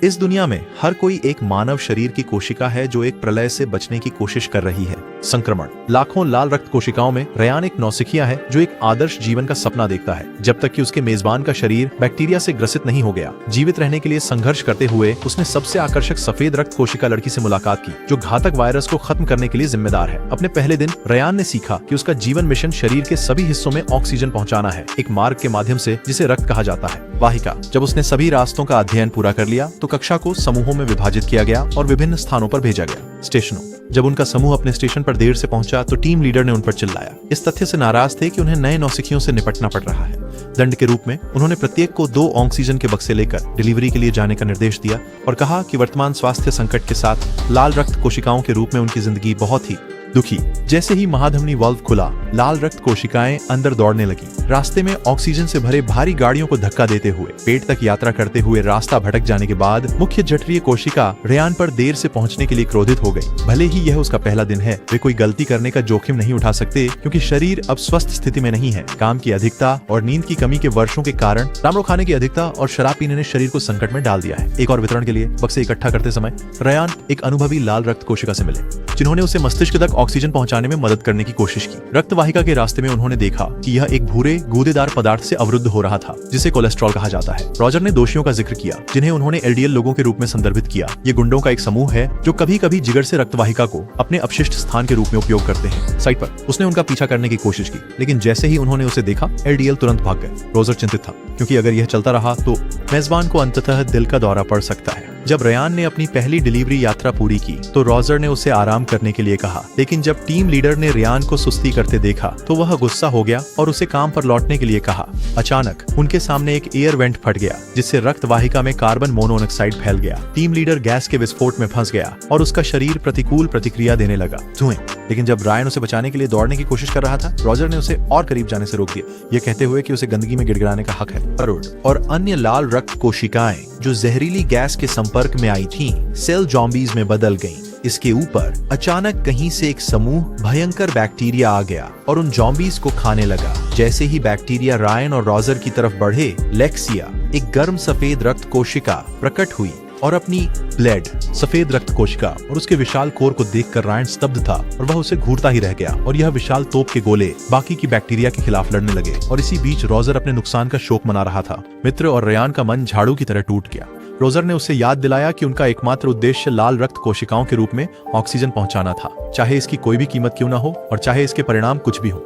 इस दुनिया में हर कोई एक मानव शरीर की कोशिका है जो एक प्रलय से बचने की कोशिश कर रही है। संक्रमण। लाखों लाल रक्त कोशिकाओं में रेयान एक नौसिखिया है जो एक आदर्श जीवन का सपना देखता है, जब तक कि उसके मेजबान का शरीर बैक्टीरिया से ग्रसित नहीं हो गया। जीवित रहने के लिए संघर्ष करते हुए उसने सबसे आकर्षक सफेद रक्त कोशिका लड़की से मुलाकात की, जो घातक वायरस को खत्म करने के लिए जिम्मेदार है। अपने पहले दिन रेयान ने सीखा कि उसका जीवन मिशन शरीर के सभी हिस्सों में ऑक्सीजन पहुंचाना है, एक मार्ग के माध्यम से जिसे रक्त कहा जाता है। वाहिका। जब उसने सभी रास्तों का अध्ययन पूरा कर लिया तो कक्षा को समूहों में विभाजित किया गया और विभिन्न स्थानों पर भेजा गया। स्टेशनों। जब उनका समूह अपने स्टेशन पर देर से पहुंचा तो टीम लीडर ने उन पर चिल्लाया। इस तथ्य से नाराज थे कि उन्हें नए नौसिखियों से निपटना पड़ रहा है। दंड के रूप में उन्होंने प्रत्येक को 2 ऑक्सीजन के बक्से लेकर डिलीवरी के लिए जाने का निर्देश दिया और कहा कि वर्तमान स्वास्थ्य संकट के साथ लाल रक्त कोशिकाओं के रूप में उनकी जिंदगी बहुत ही दुखी। जैसे ही महाधमनी वाल्व खुला, लाल रक्त कोशिकाएं अंदर दौड़ने लगी। रास्ते में ऑक्सीजन से भरे भारी गाड़ियों को धक्का देते हुए पेट तक यात्रा करते हुए रास्ता भटक जाने के बाद मुख्य जठरीय कोशिका रेयान पर देर से पहुंचने के लिए क्रोधित हो गई। भले ही यह उसका पहला दिन है, वे कोई गलती करने का जोखिम नहीं उठा सकते क्योंकि शरीर अब स्वस्थ स्थिति में नहीं है। काम की अधिकता और नींद की कमी के वर्षों के कारण रामड़ो खाने की अधिकता और शराब पीने ने शरीर को संकट में डाल दिया है। एक और वितरण के लिए बक्से इकट्ठा करते समय रेयान एक अनुभवी लाल रक्त कोशिका से मिले, जिन्होंने उसे मस्तिष्क तक ऑक्सीजन पहुंचाने में मदद करने की कोशिश की। रक्तवाहिका के रास्ते में उन्होंने देखा कि यह एक भूरे गूदेदार पदार्थ से अवरुद्ध हो रहा था, जिसे कोलेस्ट्रॉल कहा जाता है। रॉजर ने दोषियों का जिक्र किया, जिन्हें उन्होंने एलडीएल लोगों के रूप में संदर्भित किया। ये गुंडों का एक समूह है जो कभी-कभी जिगर से रक्तवाहिका को अपने अपशिष्ट स्थान के रूप में उपयोग करते हैं। साइट पर उसने उनका पीछा करने की कोशिश की, लेकिन जैसे ही उन्होंने उसे देखा, एलडीएल तुरंत भाग गए। रॉजर चिंतित था, क्योंकि अगर यह चलता रहा तो मेजबान को अंततः दिल का दौरा पड़ सकता है। जब रेयान ने अपनी पहली डिलीवरी यात्रा पूरी की तो रॉजर ने उसे आराम करने के लिए कहा, लेकिन जब टीम लीडर ने रेयान को सुस्ती करते देखा तो वह गुस्सा हो गया और उसे काम पर लौटने के लिए कहा। अचानक उनके सामने एक एयर वेंट फट गया, जिससे रक्त वाहिका में कार्बन मोनोऑक्साइड फैल गया। टीम लीडर गैस के विस्फोट में फंस गया और उसका शरीर प्रतिकूल प्रतिक्रिया देने लगा, धुएं। लेकिन जब रायन उसे बचाने के लिए दौड़ने की कोशिश कर रहा था, रॉजर ने उसे और करीब जाने से रोक दिया, यह कहते हुए कि उसे गंदगी में गिड़गिड़ाने का हक है। और अन्य लाल रक्त कोशिकाएं जो जहरीली गैस के संपर्क में आई थीं, सेल ज़ॉम्बीज में बदल गईं। इसके ऊपर अचानक कहीं से एक समूह भयंकर बैक्टीरिया आ गया और उन ज़ॉम्बीज को खाने लगा। जैसे ही बैक्टीरिया रायन और रॉजर की तरफ बढ़े, लेक्सिया, एक गर्म सफेद रक्त कोशिका, प्रकट हुई और अपनी ब्लेड, सफेद रक्त कोशिका और उसके विशाल कोर को देखकर रायन स्तब्ध था और वह उसे घूरता ही रह गया। और यह विशाल तोप के गोले बाकी की बैक्टीरिया के खिलाफ लड़ने लगे। और इसी बीच रॉजर अपने नुकसान का शोक मना रहा था। मित्र और रेयान का मन झाड़ू की तरह टूट गया। रॉजर ने उसे याद दिलाया कि उनका एकमात्र उद्देश्य लाल रक्त कोशिकाओं के रूप में ऑक्सीजन पहुंचाना था, चाहे इसकी कोई भी कीमत क्यों न हो और चाहे इसके परिणाम कुछ भी हो।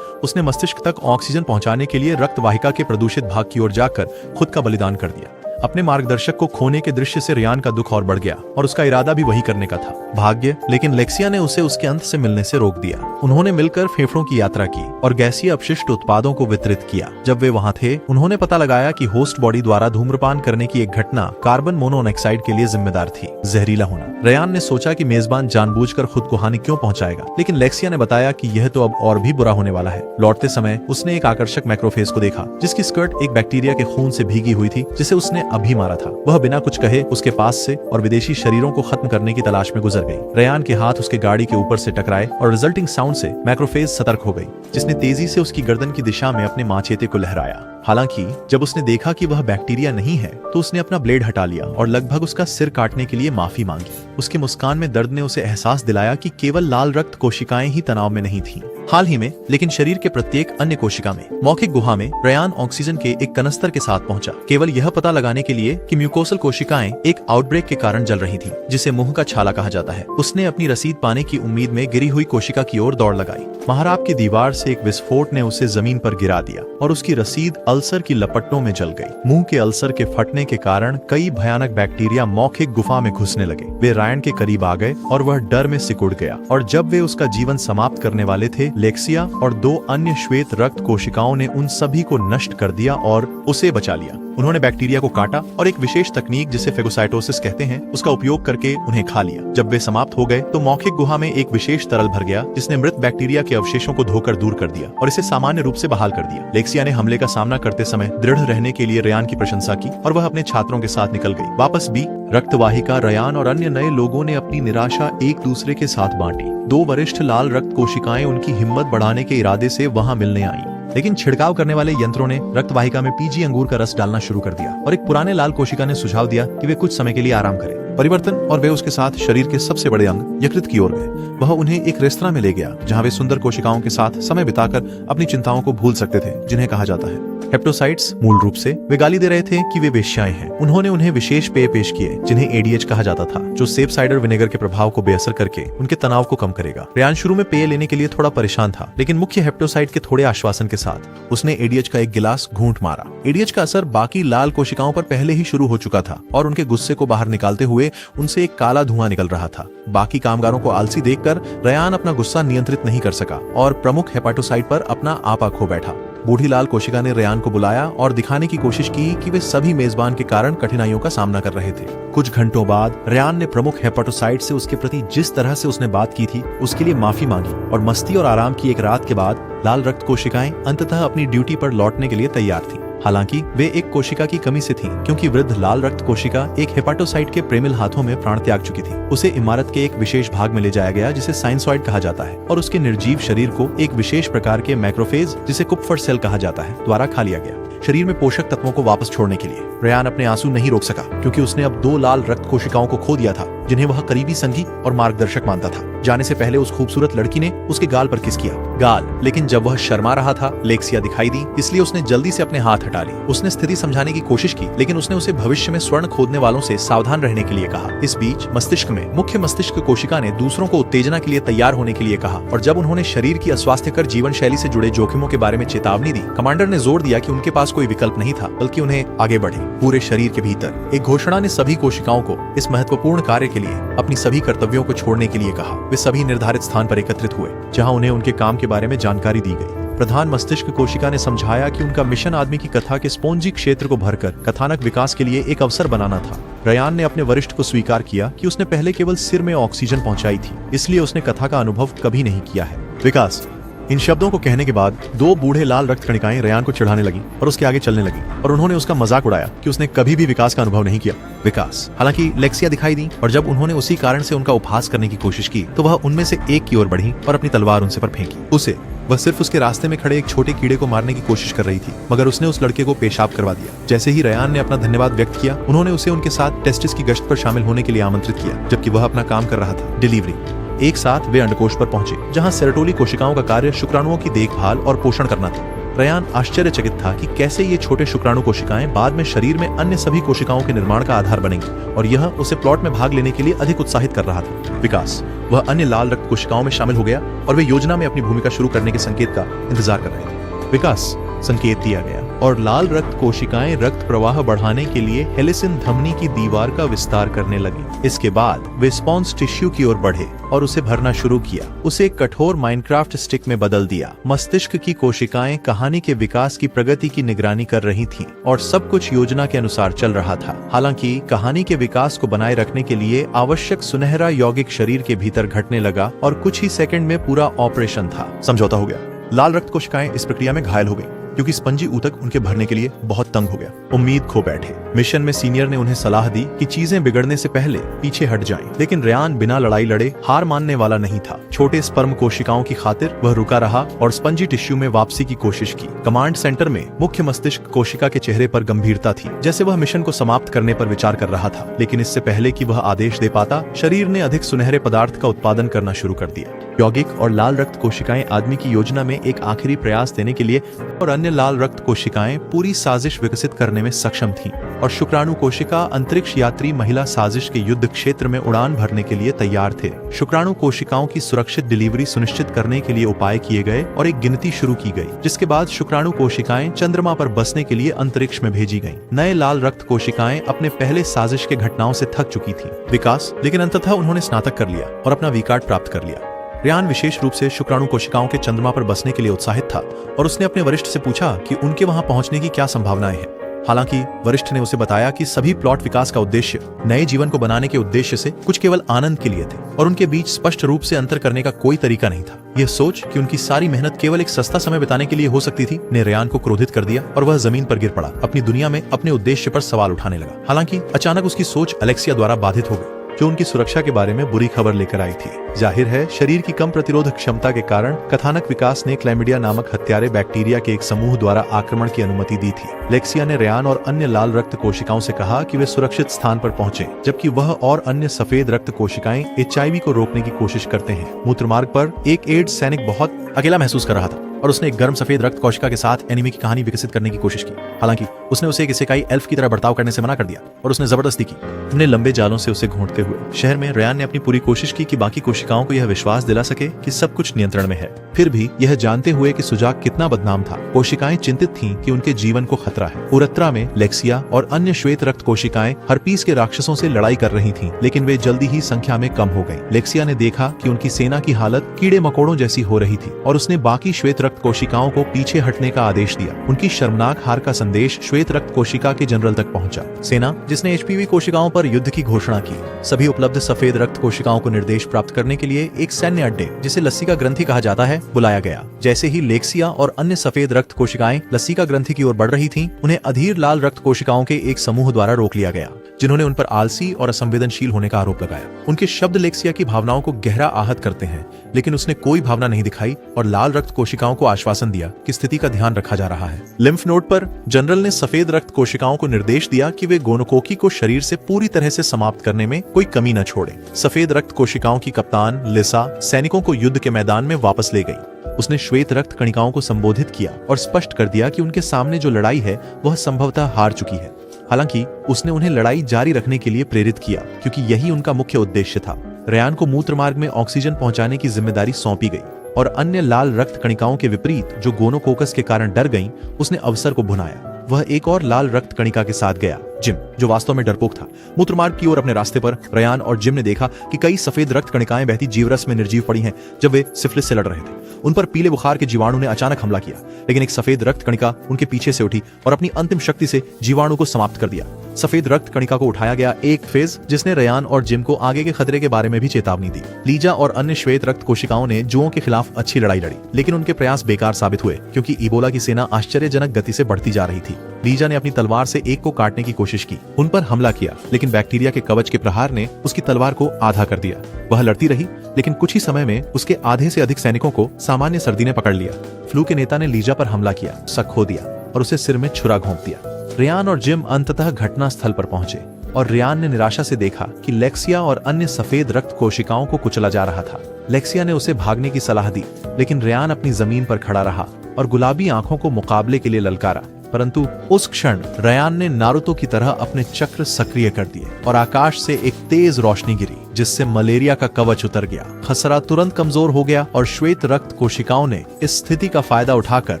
उसने मस्तिष्क तक ऑक्सीजन पहुंचाने के लिए रक्त वाहिका के प्रदूषित भाग की ओर जाकर खुद का बलिदान कर दिया। अपने मार्गदर्शक को खोने के दृश्य से रेयान का दुख और बढ़ गया और उसका इरादा भी वही करने का था। भाग्य, लेकिन लेक्सिया ने उसे उसके अंत से मिलने से रोक दिया। उन्होंने मिलकर फेफड़ों की यात्रा की और गैसीय अपशिष्ट उत्पादों को वितरित किया। जब वे वहां थे, उन्होंने पता लगाया कि होस्ट बॉडी द्वारा धूम्रपान करने की एक घटना कार्बन मोनोऑक्साइड के लिए जिम्मेदार थी, जहरीला होना। रेयान ने सोचा कि मेजबान जानबूझकर खुद को हानि क्यों पहुंचाएगा, लेकिन लेक्सिया ने बताया कि यह तो अब और भी बुरा होने वाला है। लौटते समय उसने एक आकर्षक मैक्रोफेज को देखा, जिसकी स्कर्ट एक बैक्टीरिया के खून से भीगी हुई थी, जिसे उसने अभी मारा था। वह बिना कुछ कहे उसके पास से और विदेशी शरीरों को खत्म करने की तलाश में गुजर गई। रेयान के हाथ उसके गाड़ी के ऊपर से टकराए और रिजल्टिंग साउंड से मैक्रोफेज सतर्क हो गई, जिसने तेजी से उसकी गर्दन की दिशा में अपने माचेते को लहराया। हालांकि जब उसने देखा कि वह बैक्टीरिया नहीं है तो उसने अपना ब्लेड हटा लिया और लगभग उसका सिर काटने के लिए माफी मांगी। उसकी मुस्कान में दर्द ने उसे एहसास दिलाया कि केवल लाल रक्त कोशिकाएं ही तनाव में नहीं थीं। हाल ही में, लेकिन शरीर के प्रत्येक अन्य कोशिका में। मौखिक गुहा में रेयान ऑक्सीजन के एक कनस्तर के साथ पहुंचा, केवल यह पता लगाने के लिए कि म्यूकोसल कोशिकाएं एक आउटब्रेक के कारण जल रही थीं, जिसे मुंह का छाला कहा जाता है। उसने अपनी रसीद पाने की उम्मीद में गिरी हुई कोशिका की ओर दौड़ लगाई। महाराब की दीवार से एक विस्फोट ने उसे जमीन पर गिरा दिया और उसकी रसीद अल्सर की लपटों में जल गई। मुंह के अल्सर के फटने के कारण कई भयानक बैक्टीरिया मौखिक गुफा में घुसने लगे। वे रायन के करीब आ गए और वह डर में सिकुड़ गया। और जब वे उसका जीवन समाप्त करने वाले थे, लेक्सिया और 2 अन्य श्वेत रक्त कोशिकाओं ने उन सभी को नष्ट कर दिया और उसे बचा लिया। उन्होंने बैक्टीरिया को काटा और एक विशेष तकनीक, जिसे फेगोसाइटोसिस कहते हैं, उसका उपयोग करके उन्हें खा लिया। जब वे समाप्त हो गए तो मौखिक गुहा में एक विशेष तरल भर गया, जिसने मृत बैक्टीरिया के अवशेषों को धोकर दूर कर दिया और इसे सामान्य रूप से बहाल कर दिया। लेक्सिया ने हमले का सामना करते समय दृढ़ रहने के लिए रेयान की प्रशंसा की और वह अपने छात्रों के साथ निकल गई। वापस भी रक्तवाहिका, रेयान और अन्य नए लोगों ने अपनी निराशा एक दूसरे के साथ बांटी। 2 वरिष्ठ लाल रक्त कोशिकाएं उनकी हिम्मत बढ़ाने के इरादे से वहां मिलने आईं। लेकिन छिड़काव करने वाले यंत्रों ने रक्तवाहिका में पीजी अंगूर का रस डालना शुरू कर दिया और एक पुराने लाल कोशिका ने सुझाव दिया कि वे कुछ समय के लिए आराम करें। परिवर्तन और वे उसके साथ शरीर के सबसे बड़े अंग यकृत की ओर गए। वह उन्हें एक रेस्तरां में ले गया जहां वे सुंदर कोशिकाओं के साथ समय बिताकर अपनी चिंताओं को भूल सकते थे, जिन्हें कहा जाता है हेप्टोसाइट्स। मूल रूप से वे गाली दे रहे थे कि वे वेश्याएं हैं। उन्होंने उन्हें विशेष पेय पेश किए जिन्हें एडीएच कहा जाता था, जो सेब साइडर विनेगर के प्रभाव को बेअसर करके उनके तनाव को कम करेगा। रेयान शुरू में पेय लेने के लिए थोड़ा परेशान था, लेकिन मुख्य हेप्टोसाइट के थोड़े आश्वासन के साथ उसने एडीएच का एक गिलास घूंट मारा। एडीएच का असर बाकी लाल कोशिकाओं पर पहले ही शुरू हो चुका था और उनके गुस्से को बाहर निकालते हुए उनसे एक काला धुआं निकल रहा था। बाकी कामगारों को आलसी देखकर रेयान अपना गुस्सा नियंत्रित नहीं कर सका और प्रमुख हेपाटोसाइट पर अपना आपा खो बैठा। बूढ़ी लाल कोशिका ने रेयान को बुलाया और दिखाने की कोशिश की कि वे सभी मेजबान के कारण कठिनाइयों का सामना कर रहे थे। कुछ घंटों बाद रेयान ने प्रमुख हेपाटोसाइट से उसके प्रति जिस तरह से उसने बात की थी उसके लिए माफी मांगी और मस्ती और आराम की एक रात के बाद लाल रक्त कोशिकाएं अंततः अपनी ड्यूटी पर लौटने के लिए तैयार थीं। हालांकि वे एक कोशिका की कमी से थीं, क्योंकि वृद्ध लाल रक्त कोशिका एक हेपाटोसाइट के प्रेमिल हाथों में प्राण त्याग चुकी थी। उसे इमारत के एक विशेष भाग में ले जाया गया जिसे साइनसॉइड कहा जाता है और उसके निर्जीव शरीर को एक विशेश प्रकार के मैक्रोफेज जिसे कुप्फर सेल कहा जाता है द्वारा खा लिया गया, शरीर में पोषक तत्वों को वापस छोड़ने के लिए। रेयान अपने आंसू नहीं रोक सका, क्योंकि उसने अब 2 लाल रक्त कोशिकाओं को खो दिया था जिन्हें वह करीबी संगी और मार्गदर्शक मानता था। जाने से पहले उस खूबसूरत लड़की ने उसके गाल पर किस किया। गाल। लेकिन जब वह शर्मा रहा था, लेक्सिया दिखाई दी, इसलिए उसने जल्दी से अपने हाथ हटा ली। उसने स्थिति समझाने की कोशिश की, लेकिन उसने उसे भविष्य में स्वर्ण खोदने वालों से सावधान रहने के लिए कहा। इस बीच मस्तिष्क में मुख्य मस्तिष्क कोशिका ने दूसरों को उत्तेजना के लिए तैयार होने के लिए कहा, और जब उन्होंने शरीर की अस्वास्थ्यकर जीवन शैली से जुड़े जोखिमों के बारे में चेतावनी दी, कमांडर ने जोर दिया कि उनके पास कोई विकल्प नहीं था, बल्कि उन्हें आगे बढ़े पूरे शरीर के भीतर। एक घोषणा ने सभी कोशिकाओं को इस महत्वपूर्ण कार्य के लिए अपनी सभी कर्तव्यों को छोड़ने के लिए कहा। वे सभी निर्धारित स्थान पर एकत्रित हुए, जहां उन्हें उनके काम के बारे में जानकारी दी गई। प्रधान मस्तिष्क कोशिका ने समझाया कि उनका मिशन आदमी की कथा के स्पोंजी क्षेत्र को भरकर कथानक विकास के लिए एक अवसर बनाना था। रेयान ने अपने वरिष्ठ को स्वीकार किया कि उसने पहले केवल सिर में ऑक्सीजन पहुंचाई थी, इसलिए उसने कथा का अनुभव कभी नहीं किया है। विकास। इन शब्दों को कहने के बाद 2 बूढ़े लाल रक्त कणिकाएं रेयान को चिढ़ाने लगी और उसके आगे चलने लगी, और उन्होंने उसका मजाक उड़ाया कि उसने कभी भी विकास का अनुभव नहीं किया। विकास। हालांकि लेक्सिया दिखाई दी, और जब उन्होंने उसी कारण से उनका उपहास करने की कोशिश की तो वह उनमें से एक की ओर बढ़ी और अपनी तलवार उनसे पर फेंकी। वह सिर्फ उसके रास्ते में खड़े एक छोटे कीड़े को मारने की कोशिश कर रही थी, मगर उसने उस लड़के को पेशाब करवा दिया। जैसे ही रेयान ने अपना धन्यवाद व्यक्त किया, उन्होंने उसे उनके साथ टेस्टिस की गश्त पर शामिल होने के लिए आमंत्रित किया, जबकि वह अपना काम कर रहा था, डिलीवरी। एक साथ वे अंडकोश पर पहुंचे, जहां सेरोटोली कोशिकाओं का कार्य शुक्राणुओं की देखभाल और पोषण करना था। रेयान आश्चर्यचकित था कि कैसे ये छोटे शुक्राणु कोशिकाएं बाद में शरीर में अन्य सभी कोशिकाओं के निर्माण का आधार बनेंगी, और यह उसे प्लॉट में भाग लेने के लिए अधिक उत्साहित कर रहा था। विकास। वह अन्य लाल रक्त कोशिकाओं में शामिल हो गया और वे योजना में अपनी भूमिका शुरू करने के संकेत का इंतजार कर रहे थे। विकास। संकेत दिया गया और लाल रक्त कोशिकाएं रक्त प्रवाह बढ़ाने के लिए हेलिसिन धमनी की दीवार का विस्तार करने लगी। इसके बाद वे स्पॉन्ज टिश्यू की ओर बढ़े और उसे भरना शुरू किया। उसे एक कठोर माइनक्राफ्ट स्टिक में बदल दिया। मस्तिष्क की कोशिकाएं कहानी के विकास की प्रगति की निगरानी कर रही थीं और सब कुछ योजना के अनुसार चल रहा था। हालांकि कहानी के विकास को बनाए रखने के लिए आवश्यक सुनहरा यौगिक शरीर के भीतर घटने लगा और कुछ ही सेकंड में पूरा ऑपरेशन था। समझौता हो गया। लाल रक्त कोशिकाएं इस प्रक्रिया में घायल हो गई, क्योंकि स्पंजी ऊतक उनके भरने के लिए बहुत तंग हो गया। उम्मीद खो बैठे। मिशन में सीनियर ने उन्हें सलाह दी कि चीजें बिगड़ने से पहले पीछे हट जाएं, लेकिन रेयान बिना लड़ाई लड़े हार मानने वाला नहीं था। छोटे स्पर्म कोशिकाओं की खातिर वह रुका रहा और स्पंजी टिश्यू में वापसी की कोशिश की। कमांड सेंटर में मुख्य मस्तिष्क कोशिका के चेहरे पर गंभीरता थी, जैसे वह मिशन को समाप्त करने पर विचार कर रहा था। लेकिन इससे पहले कि वह आदेश दे पाता, शरीर ने अधिक सुनहरे पदार्थ का उत्पादन करना शुरू कर दिया। यौगिक और लाल रक्त कोशिकाएं आदमी की योजना में एक आखिरी प्रयास देने के लिए और अन्य लाल रक्त कोशिकाएं पूरी साजिश विकसित करने में सक्षम थीं, और शुक्राणु कोशिका अंतरिक्ष यात्री महिला साजिश के युद्ध क्षेत्र में उड़ान भरने के लिए तैयार थे। शुक्राणु कोशिकाओं की सुरक्षित डिलीवरी सुनिश्चित करने के लिए उपाय किए गए और एक गिनती शुरू की गई, जिसके बाद शुक्राणु कोशिकाएं चंद्रमा पर बसने के लिए अंतरिक्ष में भेजी गईं। नए लाल रक्त कोशिकाएं अपने पहले साजिश के घटनाओं से थक चुकी थीं। विकास। लेकिन अंततः उन्होंने स्नातक कर लिया और अपना वी कार्ड प्राप्त कर लिया। रेयान विशेष रूप से शुक्राणु कोशिकाओं के चंद्रमा पर बसने के लिए उत्साहित था, और उसने अपने वरिष्ठ से पूछा कि उनके वहां पहुंचने की क्या संभावनाएं हैं। हालांकि वरिष्ठ ने उसे बताया कि सभी प्लॉट विकास का उद्देश्य नए जीवन को बनाने के उद्देश्य से कुछ केवल आनंद के लिए थे, और उनके बीच स्पष्ट रूप से अंतर करने का कोई तरीका नहीं था। यह सोच कि उनकी सारी मेहनत केवल एक सस्ता समय बिताने के लिए हो सकती थी ने रेयान को क्रोधित कर दिया, और वह जमीन पर गिर पड़ा, अपनी दुनिया में अपने उद्देश्य पर सवाल उठाने लगा। हालांकि अचानक उसकी सोच अलेक्सिया द्वारा बाधित हो गई। जो उनकी सुरक्षा के बारे में बुरी खबर लेकर आई थी। जाहिर है, शरीर की कम प्रतिरोधक क्षमता के कारण कथानक विकास ने क्लैमिडिया नामक हत्यारे बैक्टीरिया के एक समूह द्वारा आक्रमण की अनुमति दी थी। लेक्सिया ने रेयान और अन्य लाल रक्त कोशिकाओं से कहा कि वे सुरक्षित स्थान पर पहुंचे, जबकि वह और अन्य सफेद रक्त कोशिकाएं HIV को रोकने की कोशिश करते हैं। मूत्रमार्ग पर एक एड्स सैनिक बहुत अकेला महसूस कर रहा था और उसने एक गर्म सफेद रक्त कोशिका के साथ एनीमी की कहानी विकसित करने की कोशिश की। हालांकि उसने उसे एक इसेकाई एल्फ की तरह बर्ताव करने से मना कर दिया और उसने जबरदस्ती की। अपने लंबे जालों से उसे घूंटते हुए शहर में रेयान ने अपनी पूरी कोशिश की कि बाकी कोशिकाओं को यह विश्वास दिला सके कि सब कुछ नियंत्रण में है। फिर भी यह जानते हुए कि सुजाक कितना बदनाम था, कोशिकाएं चिंतित थीं कि उनके जीवन को खतरा है। उरत्रा में लेक्सिया और अन्य श्वेत रक्त कोशिकाएं हर्पीस के राक्षसों से लड़ाई कर रही थीं, लेकिन वे जल्दी ही संख्या में कम हो गईं। लेक्सिया ने देखा कि उनकी सेना की हालत कीड़े मकोड़ों जैसी हो रही थी और उसने बाकी श्वेत रक्त कोशिकाओं को पीछे हटने का आदेश दिया। उनकी शर्मनाक हार का संदेश श्वेत रक्त कोशिका के जनरल तक पहुंचा। सेना, जिसने HPV कोशिकाओं पर युद्ध की घोषणा की, सभी उपलब्ध सफेद रक्त कोशिकाओं को निर्देश प्राप्त करने के लिए एक सैन्य अड्डे, जिसे लस्सिका ग्रंथि कहा जाता है, बुलाया गया। जैसे ही लेक्सिया और अन्य सफेद रक्त कोशिकाएं लस्सिका ग्रंथि की ओर बढ़ रही थीं, उन्हें अधीर लाल रक्त कोशिकाओं के एक समूह द्वारा रोक लिया गया, जिन्होंने उन पर आलसी और असंवेदनशील होने का आरोप लगाया। उनके शब्द लेक्सिया की भावनाओं को गहरा आहत करते हैं, लेकिन उसने कोई भावना नहीं दिखाई और लाल रक्त कोशिकाओं को आश्वासन दिया कि स्थिति का ध्यान रखा जा रहा है। लिम्फ नोड पर जनरल ने सफेद रक्त कोशिकाओं को निर्देश दिया कि वे गोनोकोकी को शरीर से पूरी तरह से समाप्त करने में कोई कमी न छोड़े। सफेद रक्त कोशिकाओं की कप्तान लिसा सैनिकों को युद्ध के मैदान में वापस ले गई। उसने श्वेत रक्त कणिकाओं को संबोधित किया और स्पष्ट कर दिया कि उनके सामने जो लड़ाई है वह संभवतः हार चुकी है। हालांकि उसने उन्हें लड़ाई जारी रखने के लिए प्रेरित किया, क्योंकि यही उनका मुख्य उद्देश्य था। रेयान को मूत्र मार्ग में ऑक्सीजन पहुंचाने की जिम्मेदारी सौंपी गई और अन्य लाल रक्त कणिकाओं के विपरीत जो गोनोकोकस के कारण डर गईं, उसने अवसर को भुनाया। वह एक और लाल रक्त कणिका के साथ गया, जिम, जो वास्तव में डरपोक था। मूत्रमार्ग की ओर अपने रास्ते पर रेयान और जिम ने देखा कि कई सफेद रक्त कणिकाएं बहती जीवरस में निर्जीव पड़ी हैं जब वे सिफिलिस से लड़ रहे थे। उन पर पीले बुखार के जीवाणु ने अचानक हमला किया, लेकिन एक सफेद रक्त कणिका उनके पीछे से उठी और अपनी अंतिम शक्ति से जीवाणु को समाप्त कर दिया। सफेद रक्त कणिका को उठाया गया एक फेज, जिसने रेयान और जिम को आगे के खतरे के बारे में भी चेतावनी दी। लीजा और अन्य श्वेत रक्त कोशिकाओं ने जुओं के खिलाफ अच्छी लड़ाई लड़ी, लेकिन उनके प्रयास बेकार साबित हुए, क्योंकि इबोला की सेना आश्चर्यजनक गति से बढ़ती जा रही थी। लीजा ने अपनी तलवार से एक को काटने की कोशिश की, उन पर हमला किया, लेकिन बैक्टीरिया के कवच के प्रहार ने उसकी तलवार को आधा कर दिया। वह लड़ती रही, लेकिन कुछ ही समय में उसके आधे से अधिक सैनिकों को सामान्य सर्दी ने पकड़ लिया। फ्लू के नेता ने लीजा पर हमला किया, शक खो दिया और उसे सिर में छुरा घोंप दिया। रेयान और जिम अंततः घटना स्थल पर पहुंचे और रेयान ने निराशा से देखा कि लेक्सिया और अन्य सफेद रक्त कोशिकाओं को कुचला जा रहा था। लेक्सिया ने उसे भागने की सलाह दी, लेकिन रेयान अपनी जमीन पर खड़ा रहा और गुलाबी आंखों को मुकाबले के लिए ललकारा। परंतु उस क्षण रेयान ने नारुतो की तरह अपने चक्र सक्रिय कर दिए और आकाश से एक तेज रोशनी गिरी, जिससे मलेरिया का कवच उतर गया। खसरा तुरंत कमजोर हो गया और श्वेत रक्त कोशिकाओं ने इस स्थिति का फायदा उठाकर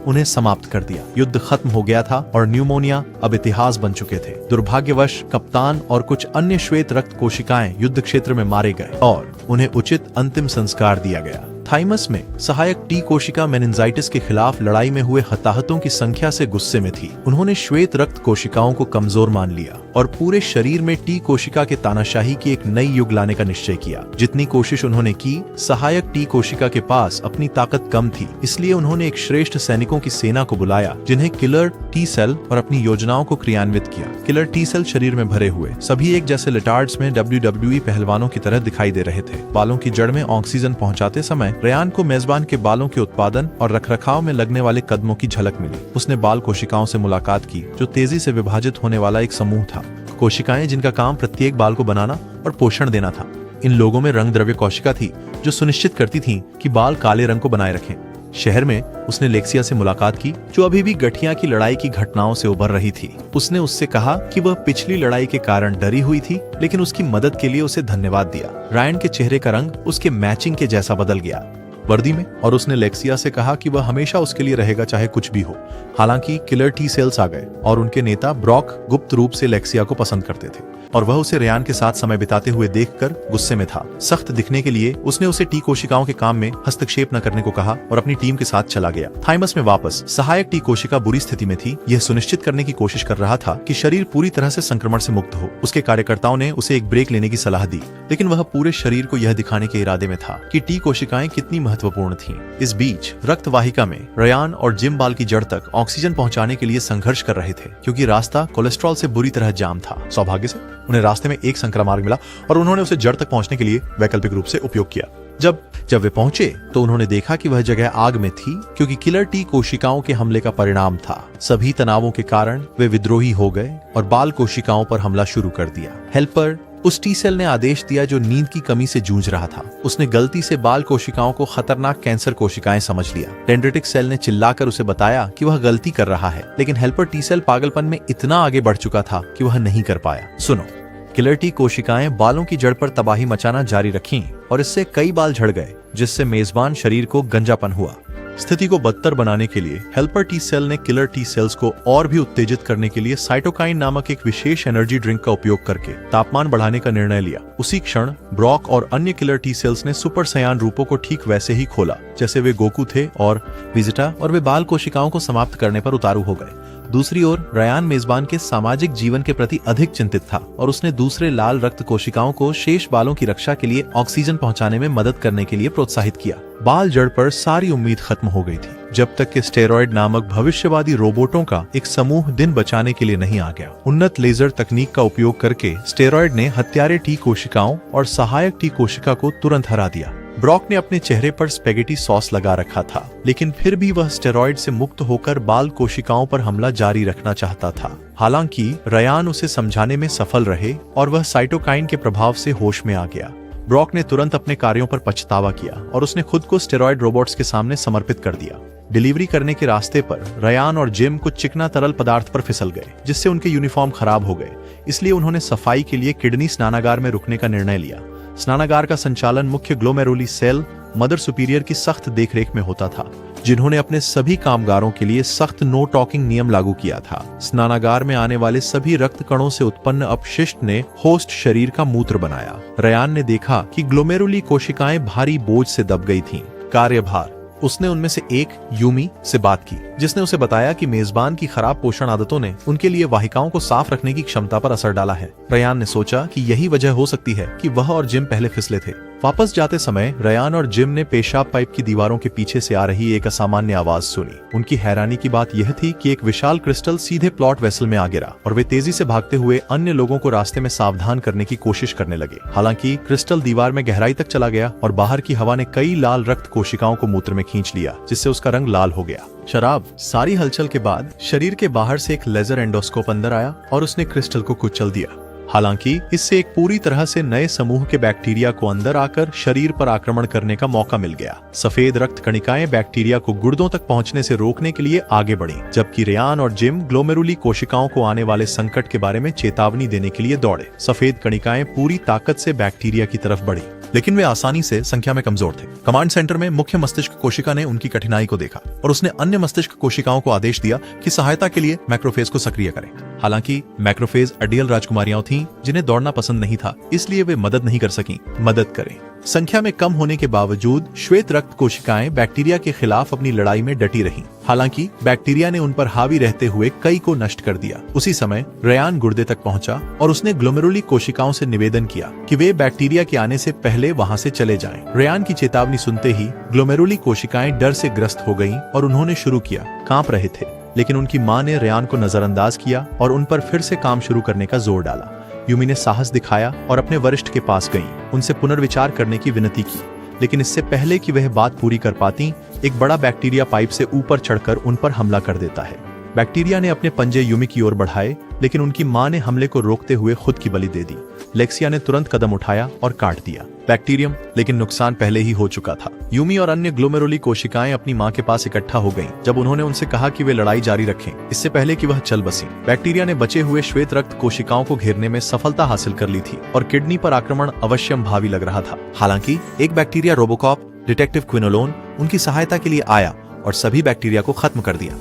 उन्हें समाप्त कर दिया। युद्ध खत्म हो गया था और न्यूमोनिया अब इतिहास बन चुके थे। दुर्भाग्यवश कप्तान और कुछ अन्य श्वेत रक्त कोशिकाएं युद्ध क्षेत्र में मारे गए और उन्हें उचित अंतिम संस्कार दिया गया। थाइमस में सहायक टी कोशिका मेनिंजाइटिस के खिलाफ लड़ाई में हुए हताहतों की संख्या से गुस्से में थी। उन्होंने श्वेत रक्त कोशिकाओं को कमजोर मान लिया और पूरे शरीर में टी कोशिका के तानाशाही की एक नई युग लाने का निश्चय किया। जितनी कोशिश उन्होंने की, सहायक टी कोशिका के पास अपनी ताकत कम थी, इसलिए उन्होंने एक श्रेष्ठ सैनिकों की सेना को बुलाया, जिन्हें किलर टी सेल और अपनी योजनाओं को क्रियान्वित किया। किलर टी सेल शरीर में भरे हुए सभी एक जैसे लिटार्ड्स में WWE पहलवानों की तरह दिखाई दे रहे थे। बालों की जड़ में ऑक्सीजन पहुंचाते समय रेयान को मेजबान के बालों के उत्पादन और रखरखाव में लगने वाले कदमों की झलक मिली। उसने बाल कोशिकाओं से मुलाकात की, जो तेजी से विभाजित होने वाला एक समूह था। कोशिकाएं जिनका काम प्रत्येक बाल को बनाना और पोषण देना था। इन लोगों में रंग द्रव्य कोशिका थी, जो सुनिश्चित करती थी कि बाल काले रंग को बनाए रखें। शहर में उसने लेक्सिया से मुलाकात की, जो अभी भी गठिया की लड़ाई की घटनाओं से उबर रही थी। उसने उससे कहा कि वह पिछली लड़ाई के कारण डरी हुई थी, लेकिन उसकी मदद के लिए उसे धन्यवाद दिया। रायन के चेहरे का रंग उसके मैचिंग के जैसा बदल गया वर्दी में, और उसने लेक्सिया से कहा कि वह हमेशा उसके लिए रहेगा, चाहे कुछ भी हो। हालांकि किलर टी सेल्स आ गए और उनके नेता ब्रॉक गुप्त रूप से लेक्सिया को पसंद करते थे और वह उसे रेयान के साथ समय बिताते हुए देखकर गुस्से में था। सख्त दिखने के लिए उसने उसे टी कोशिकाओं के काम में हस्तक्षेप न करने को कहा और अपनी टीम के साथ चला गया। थाइमस में वापस सहायक टी कोशिका बुरी स्थिति में थी। यह सुनिश्चित करने की कोशिश कर रहा था कि शरीर पूरी तरह से संक्रमण से मुक्त हो। उसके कार्यकर्ताओं ने उसे एक ब्रेक लेने की सलाह दी, लेकिन वह पूरे शरीर को यह दिखाने के इरादे में था कि टी कोशिकाएं कितनी महत्वपूर्ण थीं। इस बीच रक्त वाहिका में रेयान और जिम बाल की जड़ तक ऑक्सीजन पहुंचाने के लिए संघर्ष कर रहे थे, क्योंकि रास्ता कोलेस्ट्रॉल से बुरी तरह जाम था। सौभाग्य से उन्हें रास्ते में एक संकरा मार्ग मिला और उन्होंने उसे जड़ तक पहुंचने के लिए वैकल्पिक रूप से उपयोग किया। जब वे पहुंचे तो उन्होंने देखा कि वह जगह आग में थी, क्योंकि किलर टी कोशिकाओं के हमले का परिणाम था। सभी तनावों के कारण वे विद्रोही हो गए और बाल कोशिकाओं पर हमला शुरू कर दिया। हेल्पर उस टी सेल ने आदेश दिया जो नींद की कमी से जूझ रहा था। उसने गलती से बाल कोशिकाओं को खतरनाक कैंसर कोशिकाएं समझ लिया। डेंड्रिटिक सेल ने चिल्लाकर उसे बताया कि वह गलती कर रहा है, लेकिन हेल्पर टी सेल पागलपन में इतना आगे बढ़ चुका था कि वह नहीं कर पाया। सुनो, किलर टी कोशिकाएं बालों की जड़ पर तबाही मचाना जारी रखीं और इससे कई बाल झड़ गए, जिससे मेजबान शरीर को गंजापन हुआ। स्थिति को बदतर बनाने के लिए हेल्पर टी सेल ने किलर टी सेल्स को और भी उत्तेजित करने के लिए साइटोकाइन नामक एक विशेष एनर्जी ड्रिंक का उपयोग करके तापमान बढ़ाने का निर्णय लिया। उसी क्षण ब्रॉक और अन्य किलर टी सेल्स ने सुपर सयान रूपों को ठीक वैसे ही खोला जैसे वे गोकू थे और विजिटा, और वे बाल कोशिकाओं को समाप्त करने पर उतारू हो गए। दूसरी ओर रयान मेजबान के सामाजिक जीवन के प्रति अधिक चिंतित था और उसने दूसरे लाल रक्त कोशिकाओं को शेष बालों की रक्षा के लिए ऑक्सीजन पहुंचाने में मदद करने के लिए प्रोत्साहित किया। बाल जड़ पर सारी उम्मीद खत्म हो गई थी जब तक कि स्टेरॉइड नामक भविष्यवादी रोबोटों का एक समूह दिन बचाने के लिए नहीं आ गया। उन्नत लेजर तकनीक का उपयोग करके स्टेरॉइड ने हत्यारे टी कोशिकाओं और सहायक टी कोशिका को तुरंत हरा दिया। ब्रॉक ने अपने चेहरे पर स्पेगेटी सॉस लगा रखा था, लेकिन फिर भी वह स्टेरॉइड से मुक्त होकर बाल कोशिकाओं पर हमला जारी रखना चाहता था। हालांकि रयान उसे समझाने में सफल रहे और वह साइटोकाइन के प्रभाव से होश में आ गया। ब्रॉक ने तुरंत अपने कार्यों पर पछतावा किया और उसने खुद को स्टेरॉइड रोबोट्स के सामने समर्पित कर दिया। डिलीवरी करने के रास्ते पर रयान और जिम कुछ चिकना तरल पदार्थ पर फिसल गए, जिससे उनके यूनिफॉर्म खराब हो गए। इसलिए उन्होंने सफाई के लिए किडनी स्नानागार में रुकने का निर्णय लिया। स्नानागार का संचालन मुख्य ग्लोमेरुली सेल मदर सुपीरियर की सख्त देखरेख में होता था, जिन्होंने अपने सभी कामगारों के लिए सख्त नो टॉकिंग नियम लागू किया था। स्नानागार में आने वाले सभी रक्त कणों से उत्पन्न अपशिष्ट ने होस्ट शरीर का मूत्र बनाया। रयान ने देखा कि ग्लोमेरुली कोशिकाएं भारी बोझ से दब गई थीं। कार्यभार। उसने उनमें से एक यूमी से बात की, जिसने उसे बताया कि मेजबान की खराब पोषण आदतों ने उनके लिए वाहिकाओं को साफ रखने की क्षमता पर असर डाला है। रयान ने सोचा कि यही वजह हो सकती है कि वह और जिम पहले फिसले थे। वापस जाते समय रयान और जिम ने पेशाब पाइप की दीवारों के पीछे से आ रही एक असामान्य आवाज सुनी। उनकी हैरानी की बात यह थी कि एक विशाल क्रिस्टल सीधे प्लॉट वेसल में आ गिरा और वे तेजी से भागते हुए अन्य लोगों को रास्ते में सावधान करने की कोशिश करने लगे। हालांकि क्रिस्टल दीवार में गहराई तक चला गया और बाहर की हवा ने कई लाल रक्त कोशिकाओं को मूत्र में खींच लिया, जिससे उसका रंग लाल हो गया। शराब। सारी हलचल के बाद शरीर के बाहर से एक लेजर एंडोस्कोप अंदर आया और उसने क्रिस्टल को कुचल दिया। हालांकि इससे एक पूरी तरह से नए समूह के बैक्टीरिया को अंदर आकर शरीर पर आक्रमण करने का मौका मिल गया। सफेद रक्त कणिकाएं बैक्टीरिया को गुर्दों तक पहुंचने से रोकने के लिए आगे बढ़ी, जबकि रयान और जिम ग्लोमेरुली कोशिकाओं को आने वाले संकट के बारे में चेतावनी देने के लिए दौड़े। सफेद कणिकाएं पूरी ताकत से बैक्टीरिया की तरफ बढ़ी, लेकिन वे आसानी से संख्या में कमजोर थे। कमांड सेंटर में मुख्य मस्तिष्क कोशिका ने उनकी कठिनाई को देखा और उसने अन्य मस्तिष्क कोशिकाओं को आदेश दिया कि सहायता के लिए मैक्रोफेज को सक्रिय करें। हालांकि मैक्रोफेज अडियल राजकुमारियां थीं जिन्हें दौड़ना पसंद नहीं था, इसलिए वे मदद नहीं कर सकीं। मदद करें। संख्या में कम होने के बावजूद श्वेत रक्त कोशिकाएं बैक्टीरिया के खिलाफ अपनी लड़ाई में डटी रहीं। हालांकि बैक्टीरिया ने उन पर हावी रहते हुए कई को नष्ट कर दिया। उसी समय रयान गुर्दे तक पहुंचा और उसने ग्लोमेरुली कोशिकाओं से निवेदन किया कि वे बैक्टीरिया के आने से पहले वहां से चले जाएं। रयान की चेतावनी सुनते ही ग्लोमेरुली कोशिकाएं डर से ग्रस्त हो गईं और उन्होंने शुरू किया। कांप रहे थे, लेकिन उनकी मां ने रयान को नजरअंदाज किया और उन पर फिर से काम शुरू करने का जोर डाला। यूमी ने साहस दिखाया और अपने वरिष्ठ के पास गईं, उनसे पुनर्विचार करने की विनती की, लेकिन इससे पहले कि वह बात पूरी कर पाती, एक बड़ा बैक्टीरिया पाइप से ऊपर चढ़कर उन पर हमला कर देता है। बैक्टीरिया ने अपने पंजे यूमी की ओर बढ़ाए, लेकिन उनकी मां ने हमले को रोकते हुए खुद की बलि दे दी। लेक्सिया ने तुरंत कदम उठाया और काट दिया बैक्टीरियम, लेकिन नुकसान पहले ही हो चुका था। यूमी और अन्य ग्लोमेरुली कोशिकाएं अपनी मां के पास इकट्ठा हो गईं, जब उन्होंने उनसे कहा कि वे लड़ाई जारी रखें, इससे पहले कि वह चल बसी। बैक्टीरिया ने बचे हुए श्वेत रक्त कोशिकाओं को घेरने में सफलता हासिल कर ली थी और किडनी पर आक्रमण अवश्यम भावी लग रहा था। हालांकि एक बैक्टीरिया रोबोकॉप डिटेक्टिव क्विनोलोन उनकी सहायता के लिए आया और सभी बैक्टीरिया को खत्म कर दिया।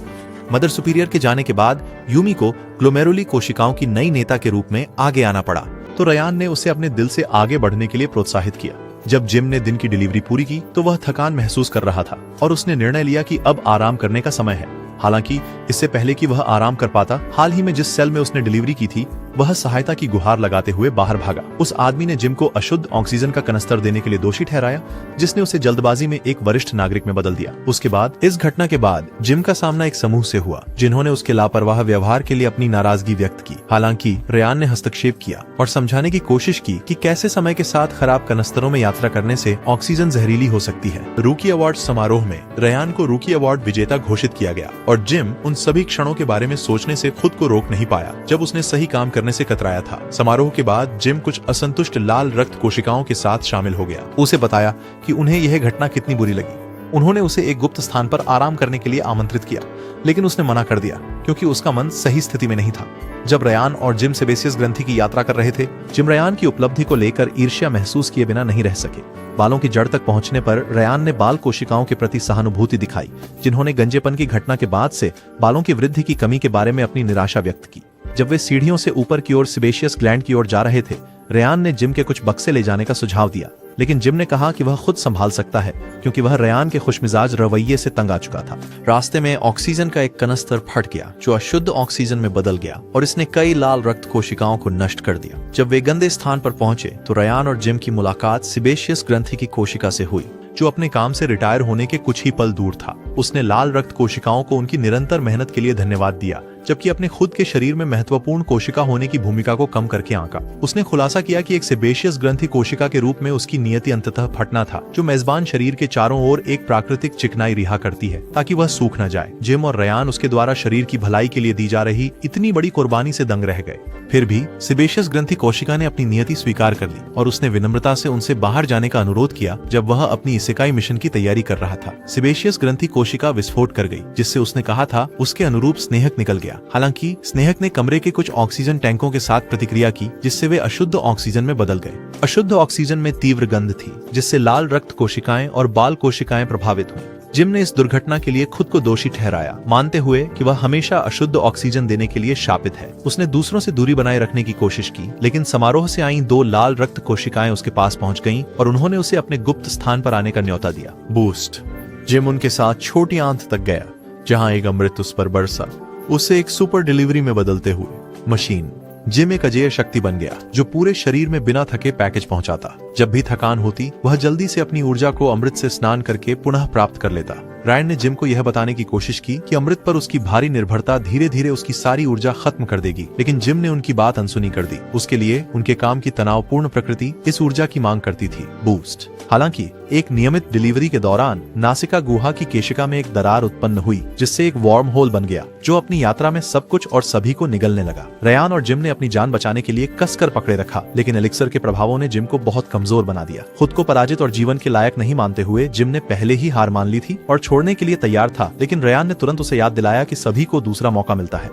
मदर सुपीरियर के जाने के बाद यूमी को ग्लोमेरुली कोशिकाओं की नई नेता के रूप में आगे आना पड़ा, तो रयान ने उसे अपने दिल से आगे बढ़ने के लिए प्रोत्साहित किया। जब जिम ने दिन की डिलीवरी पूरी की तो वह थकान महसूस कर रहा था और उसने निर्णय लिया कि अब आराम करने का समय है। हालांकि इससे पहले कि वह आराम कर पाता, हाल ही में जिस सेल में उसने डिलीवरी की थी वह सहायता की गुहार लगाते हुए बाहर भागा। उस आदमी ने जिम को अशुद्ध ऑक्सीजन का कनस्तर देने के लिए दोषी ठहराया, जिसने उसे जल्दबाजी में एक वरिष्ठ नागरिक में बदल दिया। उसके बाद इस घटना के बाद जिम का सामना एक समूह से हुआ, जिन्होंने उसके लापरवाह व्यवहार के लिए अपनी नाराजगी व्यक्त की। हालांकि रेयान ने हस्तक्षेप किया और समझाने की कोशिश की कि कैसे समय के साथ खराब कनस्तरों में यात्रा करने से ऑक्सीजन जहरीली हो सकती है। रूकी अवार्ड समारोह में रेयान को रूकी अवार्ड विजेता घोषित किया गया और जिम उन सभी क्षणों के बारे में सोचने से खुद को रोक नहीं पाया जब उसने सही काम करने से कतराया था। समारोह के बाद जिम कुछ असंतुष्ट लाल रक्त कोशिकाओं के साथ शामिल हो गया। उसे बताया कि उन्हें यह घटना कितनी बुरी लगी। उन्होंने उसे एक गुप्त स्थान पर आराम करने के लिए आमंत्रित किया, लेकिन उसने मना कर दिया क्योंकि उसका मन सही स्थिति में नहीं था। जब रेयान और जिम सेबेसियस ग्रंथि की यात्रा कर रहे थे, जिम रेयान की उपलब्धि को लेकर ईर्ष्या महसूस किए बिना नहीं रह सके। बालों की जड़ तक पहुंचने पर रेयान ने बाल कोशिकाओं के प्रति सहानुभूति दिखाई, जिन्होंने गंजेपन की घटना के बाद से बालों की वृद्धि की कमी के बारे में अपनी निराशा व्यक्त की। जब वे सीढ़ियों से ऊपर की ओर सेबेशियस ग्लैंड की ओर जा रहे थे, रेयान ने जिम के कुछ बक्से ले जाने का सुझाव दिया, लेकिन जिम ने कहा कि वह खुद संभाल सकता है क्योंकि वह रेयान के खुशमिजाज रवैये से तंग आ चुका था। रास्ते में ऑक्सीजन का एक कनस्तर फट गया जो अशुद्ध ऑक्सीजन में बदल गया और इसने कई लाल रक्त कोशिकाओं को नष्ट कर दिया। जब वे गंदे स्थान पर पहुंचे तो रेयान और जिम की मुलाकात सेबेशियस ग्रंथि की कोशिका से हुई, जो अपने काम से रिटायर होने के कुछ ही पल दूर था। उसने लाल रक्त कोशिकाओं को उनकी निरंतर मेहनत के लिए धन्यवाद दिया, जबकि अपने खुद के शरीर में महत्वपूर्ण कोशिका होने की भूमिका को कम करके आंका। उसने खुलासा किया कि एक सेबेशियस ग्रंथि कोशिका के रूप में उसकी नियति अंततः फटना था, जो मेजबान शरीर के चारों ओर एक प्राकृतिक चिकनाई रिहा करती है ताकि वह सूख न जाए। जिम और रेयान उसके द्वारा शरीर की भलाई के लिए दी जा रही इतनी बड़ी कुर्बानी से दंग रह गए। फिर भी सेबेशियस ग्रंथि कोशिका ने अपनी नियति स्वीकार कर ली और उसने विनम्रता से उनसे बाहर जाने का अनुरोध किया जब वह अपनी इसेकाई मिशन की तैयारी कर रहा था। सेबेशियस ग्रंथि कोशिका विस्फोट कर गई, जिससे उसने कहा था उसके अनुरूप स्नेहक निकल गया। हालांकि स्नेहक ने कमरे के कुछ ऑक्सीजन टैंकों के साथ प्रतिक्रिया की, जिससे वे अशुद्ध ऑक्सीजन में बदल गए। अशुद्ध ऑक्सीजन में तीव्र गंध थी, जिससे लाल रक्त कोशिकाएं और बाल कोशिकाएं प्रभावित हुई। जिम ने इस दुर्घटना के लिए खुद को दोषी ठहराया, मानते हुए कि वह हमेशा अशुद्ध ऑक्सीजन देने के लिए शापित है। उसने दूसरों से दूरी बनाए रखने की कोशिश की, लेकिन समारोह से आई 2 लाल रक्त कोशिकाएं उसके पास पहुंच गईं और उन्होंने उसे अपने गुप्त स्थान पर आने का न्योता दिया। बूस्ट। जिम उनके साथ छोटी आंत तक गया, जहां एक अमृत उस पर बरसा, उसे एक सुपर डिलीवरी में बदलते हुए। मशीन। जिम एक अजेय शक्ति बन गया जो पूरे शरीर में बिना थके पैकेज पहुंचाता। जब भी थकान होती, वह जल्दी से अपनी ऊर्जा को अमृत से स्नान करके पुनः प्राप्त कर लेता। रायन ने जिम को यह बताने की कोशिश की कि अमृत पर उसकी भारी निर्भरता धीरे धीरे उसकी सारी ऊर्जा खत्म कर देगी, लेकिन जिम ने उनकी बात अनसुनी कर दी। उसके लिए उनके काम की तनावपूर्ण प्रकृति इस ऊर्जा की मांग करती थी। बूस्ट। हालांकि एक नियमित डिलीवरी के दौरान नासिका गुहा की केशिका में एक दरार उत्पन्न हुई, जिससे एक वार्म होल बन गया जो अपनी यात्रा में सब कुछ और सभी को निगलने लगा। रेयान और जिम ने अपनी जान बचाने के लिए कसकर पकड़े रखा, लेकिन एलिक्सर के प्रभावों ने जिम को बहुत कमजोर बना दिया। खुद को पराजित और जीवन के लायक नहीं मानते हुए जिम ने पहले ही हार मान ली थी और छोड़ने के लिए तैयार था, लेकिन रेयान ने तुरंत उसे याद दिलाया कि सभी को दूसरा मौका मिलता है।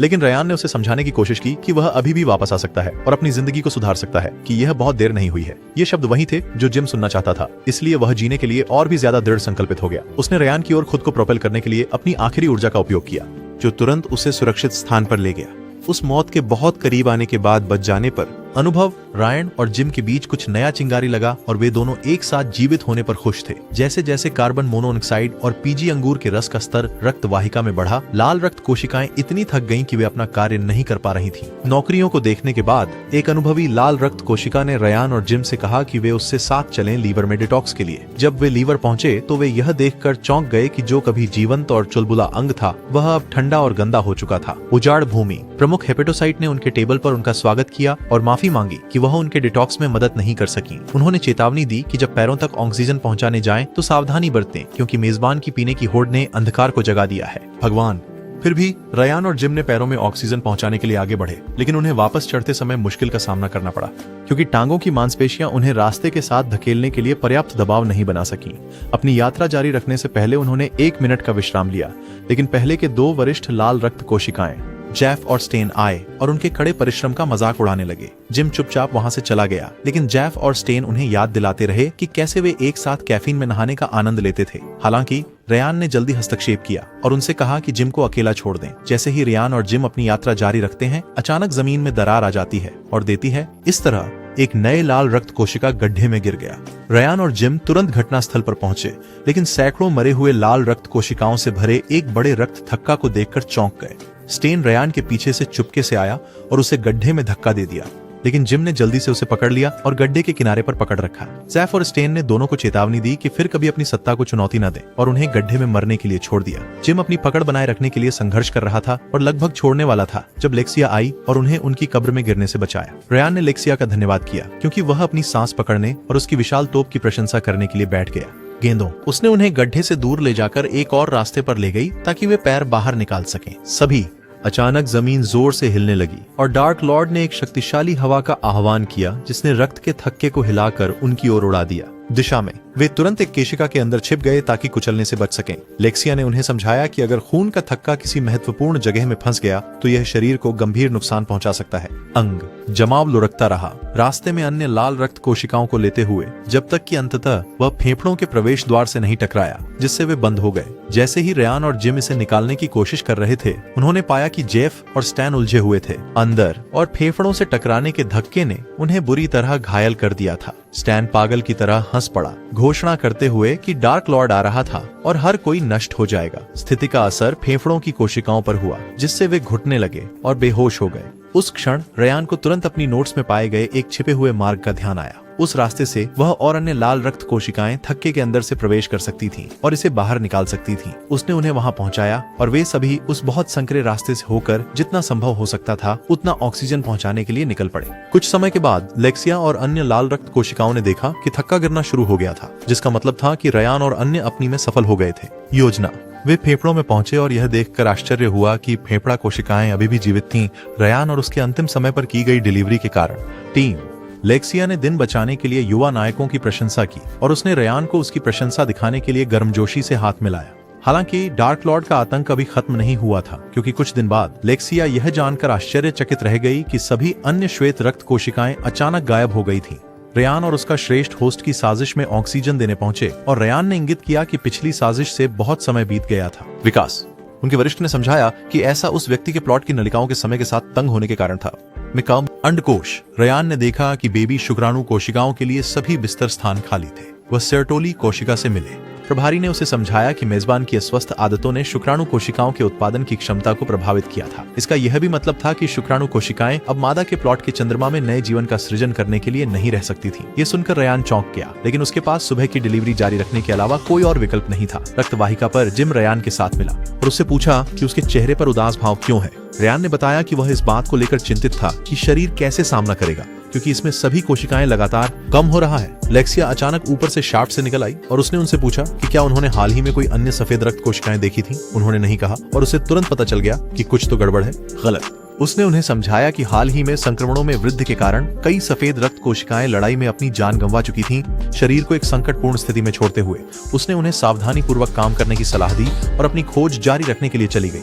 लेकिन रेयान ने उसे समझाने की कोशिश की कि वह अभी भी वापस आ सकता है और अपनी जिंदगी को सुधार सकता है, कि यह बहुत देर नहीं हुई है। ये शब्द वही थे जो जिम सुनना चाहता था, इसलिए वह जीने के लिए और भी ज्यादा दृढ़ संकल्पित हो गया। उसने रेयान की ओर खुद को प्रोपेल करने के लिए अपनी आखिरी ऊर्जा का उपयोग किया, जो तुरंत उसे सुरक्षित स्थान पर ले गया। उस मौत के बहुत करीब आने के बाद बच जाने पर अनुभव, रायन और जिम के बीच कुछ नया चिंगारी लगा और वे दोनों एक साथ जीवित होने पर खुश थे। जैसे जैसे कार्बन मोनोऑक्साइड और पीजी अंगूर के रस का स्तर रक्त वाहिका में बढ़ा, लाल रक्त कोशिकाएं इतनी थक गईं कि वे अपना कार्य नहीं कर पा रही थीं। नौकरियों को देखने के बाद एक अनुभवी लाल रक्त कोशिका ने रेयान और जिम से कहा कि वे उससे साथ चलें लीवर में डिटॉक्स के लिए। जब वे लीवर पहुंचे तो वे यह देखकर चौंक गए कि जो कभी जीवंत और चुलबुला अंग था, वह अब ठंडा और गंदा हो चुका था। उजाड़ भूमि। प्रमुख हेपेटोसाइट ने उनके टेबल पर उनका स्वागत किया और माफी मांगी कि वह उनके डिटॉक्स में मदद नहीं कर सकी। उन्होंने चेतावनी दी कि जब पैरों तक ऑक्सीजन पहुंचाने जाएं तो सावधानी बरतें, क्योंकि मेजबान की पीने की होड़ ने अंधकार को जगा दिया है। भगवान। फिर भी रेयान और जिम ने पैरों में ऑक्सीजन पहुंचाने के लिए आगे बढ़े, लेकिन उन्हें वापस चढ़ते समय मुश्किल का सामना करना पड़ा, क्योंकि टांगों की मांसपेशियां उन्हें रास्ते के साथ धकेलने के लिए पर्याप्त दबाव नहीं बना सकी। अपनी यात्रा जारी रखने से पहले उन्होंने 1 मिनट का विश्राम लिया, लेकिन पहले के 2 वरिष्ठ लाल रक्त कोशिकाएं जेफ और स्टेन आए और उनके कड़े परिश्रम का मजाक उड़ाने लगे। जिम चुपचाप वहां से चला गया, लेकिन जेफ और स्टेन उन्हें याद दिलाते रहे कि कैसे वे एक साथ कैफीन में नहाने का आनंद लेते थे। हालांकि रेयान ने जल्दी हस्तक्षेप किया और उनसे कहा कि जिम को अकेला छोड़ दें। जैसे ही रेयान और जिम अपनी यात्रा जारी रखते हैं, अचानक जमीन में दरार आ जाती है और देती है। इस तरह एक नए लाल रक्त कोशिका गड्ढे में गिर गया। रेयान और जिम तुरंत घटनास्थल पर पहुंचे, लेकिन सैकड़ों मरे हुए लाल रक्त कोशिकाओं से भरे एक बड़े रक्त थक्का को देखकर चौंक गए। स्टेन रयान के पीछे से चुपके से आया और उसे गड्ढे में धक्का दे दिया, लेकिन जिम ने जल्दी से उसे पकड़ लिया और गड्ढे के किनारे पर पकड़ रखा। जैफ और स्टेन ने दोनों को चेतावनी दी कि फिर कभी अपनी सत्ता को चुनौती न दें और उन्हें गड्ढे में मरने के लिए छोड़ दिया। जिम अपनी पकड़ बनाए रखने के लिए संघर्ष कर रहा था और लगभग छोड़ने वाला था जब लेक्सिया आई और उन्हें उनकी कब्र में गिरने से बचाया। रयान ने लेक्सिया का धन्यवाद किया क्योंकि वह अपनी सांस पकड़ने और उसकी विशाल तोप की प्रशंसा करने के लिए बैठ गया। गेंदों उसने उन्हें गड्ढे से दूर ले जाकर एक और रास्ते पर ले गई ताकि वे पैर बाहर निकाल सकें। सभी अचानक जमीन जोर से हिलने लगी और डार्क लॉर्ड ने एक शक्तिशाली हवा का आह्वान किया जिसने रक्त के थक्के को हिलाकर उनकी ओर उड़ा दिया। दिशा में वे तुरंत एक केशिका के अंदर छिप गए ताकि कुचलने से बच सकें। लेक्सिया ने उन्हें समझाया कि अगर खून का थक्का किसी महत्वपूर्ण जगह में फंस गया तो यह शरीर को गंभीर नुकसान पहुंचा सकता है। अंग जमाव लुढ़कता रहा, रास्ते में अन्य लाल रक्त कोशिकाओं को लेते हुए, जब तक कि अंततः वह फेफड़ों के प्रवेश द्वार से नहीं टकराया जिससे वे बंद हो गए। जैसे ही रयान और जिम इसे निकालने की कोशिश कर रहे थे, उन्होंने पाया कि जेफ और स्टैन उलझे हुए थे अंदर और फेफड़ों से टकराने के धक्के ने उन्हें बुरी तरह घायल कर दिया था। स्टैन पागल की तरह हंस पड़ा, घोषणा करते हुए कि डार्क लॉर्ड आ रहा था और हर कोई नष्ट हो जाएगा। स्थिति का असर फेफड़ों की कोशिकाओं पर हुआ जिससे वे घुटने लगे और बेहोश हो गए। उस क्षण रयान को तुरंत अपनी नोट्स में पाए गए एक छिपे हुए मार्ग का ध्यान आया। उस रास्ते से वह और अन्य लाल रक्त कोशिकाएं थक्के के अंदर से प्रवेश कर सकती थीं और इसे बाहर निकाल सकती थीं। उसने उन्हें वहां पहुंचाया और वे सभी उस बहुत संकरे रास्ते से होकर जितना संभव हो सकता था उतना ऑक्सीजन पहुंचाने के लिए निकल पड़े। कुछ समय के बाद लेक्सिया और अन्य लाल रक्त कोशिकाओं ने देखा कि थक्का गिरना शुरू हो गया था, जिसका मतलब था कि रयान और अन्य अपनी में सफल हो गए थे। योजना वे फेफड़ों में पहुंचे और यह देखकर आश्चर्य हुआ कि फेफड़ा कोशिकाएं अभी भी जीवित थीं, रयान और उसके अंतिम समय पर की गई डिलीवरी के कारण। टीम लेक्सिया ने दिन बचाने के लिए युवा नायकों की प्रशंसा की और उसने रयान को उसकी प्रशंसा दिखाने के लिए गर्मजोशी से हाथ मिलाया। हालांकि डार्क लॉर्ड का आतंक अभी खत्म नहीं हुआ था, क्योंकि कुछ दिन बाद लेक्सिया यह जानकर आश्चर्यचकित रह गई कि सभी अन्य श्वेत रक्त कोशिकाएं अचानक गायब हो गई थीं। रयान और उसका श्रेष्ठ होस्ट की साजिश में ऑक्सीजन देने पहुंचे और रयान ने इंगित किया कि पिछली साजिश से बहुत समय बीत गया था। विकास उनके वरिष्ठ ने समझाया कि ऐसा उस व्यक्ति के प्लॉट की नलिकाओं के समय के साथ तंग होने के कारण था। मिकाम अंडकोश रयान ने देखा कि बेबी शुक्राणु कोशिकाओं के लिए सभी बिस्तर स्थान खाली थे। वह सेर्टोली कोशिका से मिले। प्रभारी ने उसे समझाया कि मेजबान की अस्वस्थ आदतों ने शुक्राणु कोशिकाओं के उत्पादन की क्षमता को प्रभावित किया था। इसका यह भी मतलब था कि शुक्राणु कोशिकाएं अब मादा के प्लॉट के चंद्रमा में नए जीवन का सृजन करने के लिए नहीं रह सकती थीं। ये सुनकर रयान चौंक गया, लेकिन उसके पास सुबह की डिलीवरी जारी रखने के अलावा कोई और विकल्प नहीं था। रक्तवाहिका पर जिम रयान के साथ मिला और उससे पूछा कि उसके चेहरे पर उदास भाव क्यों है। रयान ने बताया कि वह इस बात को लेकर चिंतित था कि शरीर कैसे सामना करेगा, क्योंकि इसमें सभी कोशिकाएं लगातार कम हो रहा है। लेक्सिया अचानक ऊपर से शाफ्ट से निकल आई और उसने उनसे पूछा कि क्या उन्होंने हाल ही में कोई अन्य सफेद रक्त कोशिकाएं देखी थीं। उन्होंने नहीं कहा और उसे तुरंत पता चल गया कि कुछ तो गड़बड़ है। गलत। उसने उन्हें समझाया कि हाल ही में संक्रमणों में वृद्धि के कारण कई सफेद रक्त कोशिकाएं लड़ाई में अपनी जान गंवा चुकी थीं। शरीर को एक संकटपूर्ण स्थिति में छोड़ते हुए उसने उन्हें सावधानी पूर्वक काम करने की सलाह दी और अपनी खोज जारी रखने के लिए चली गई।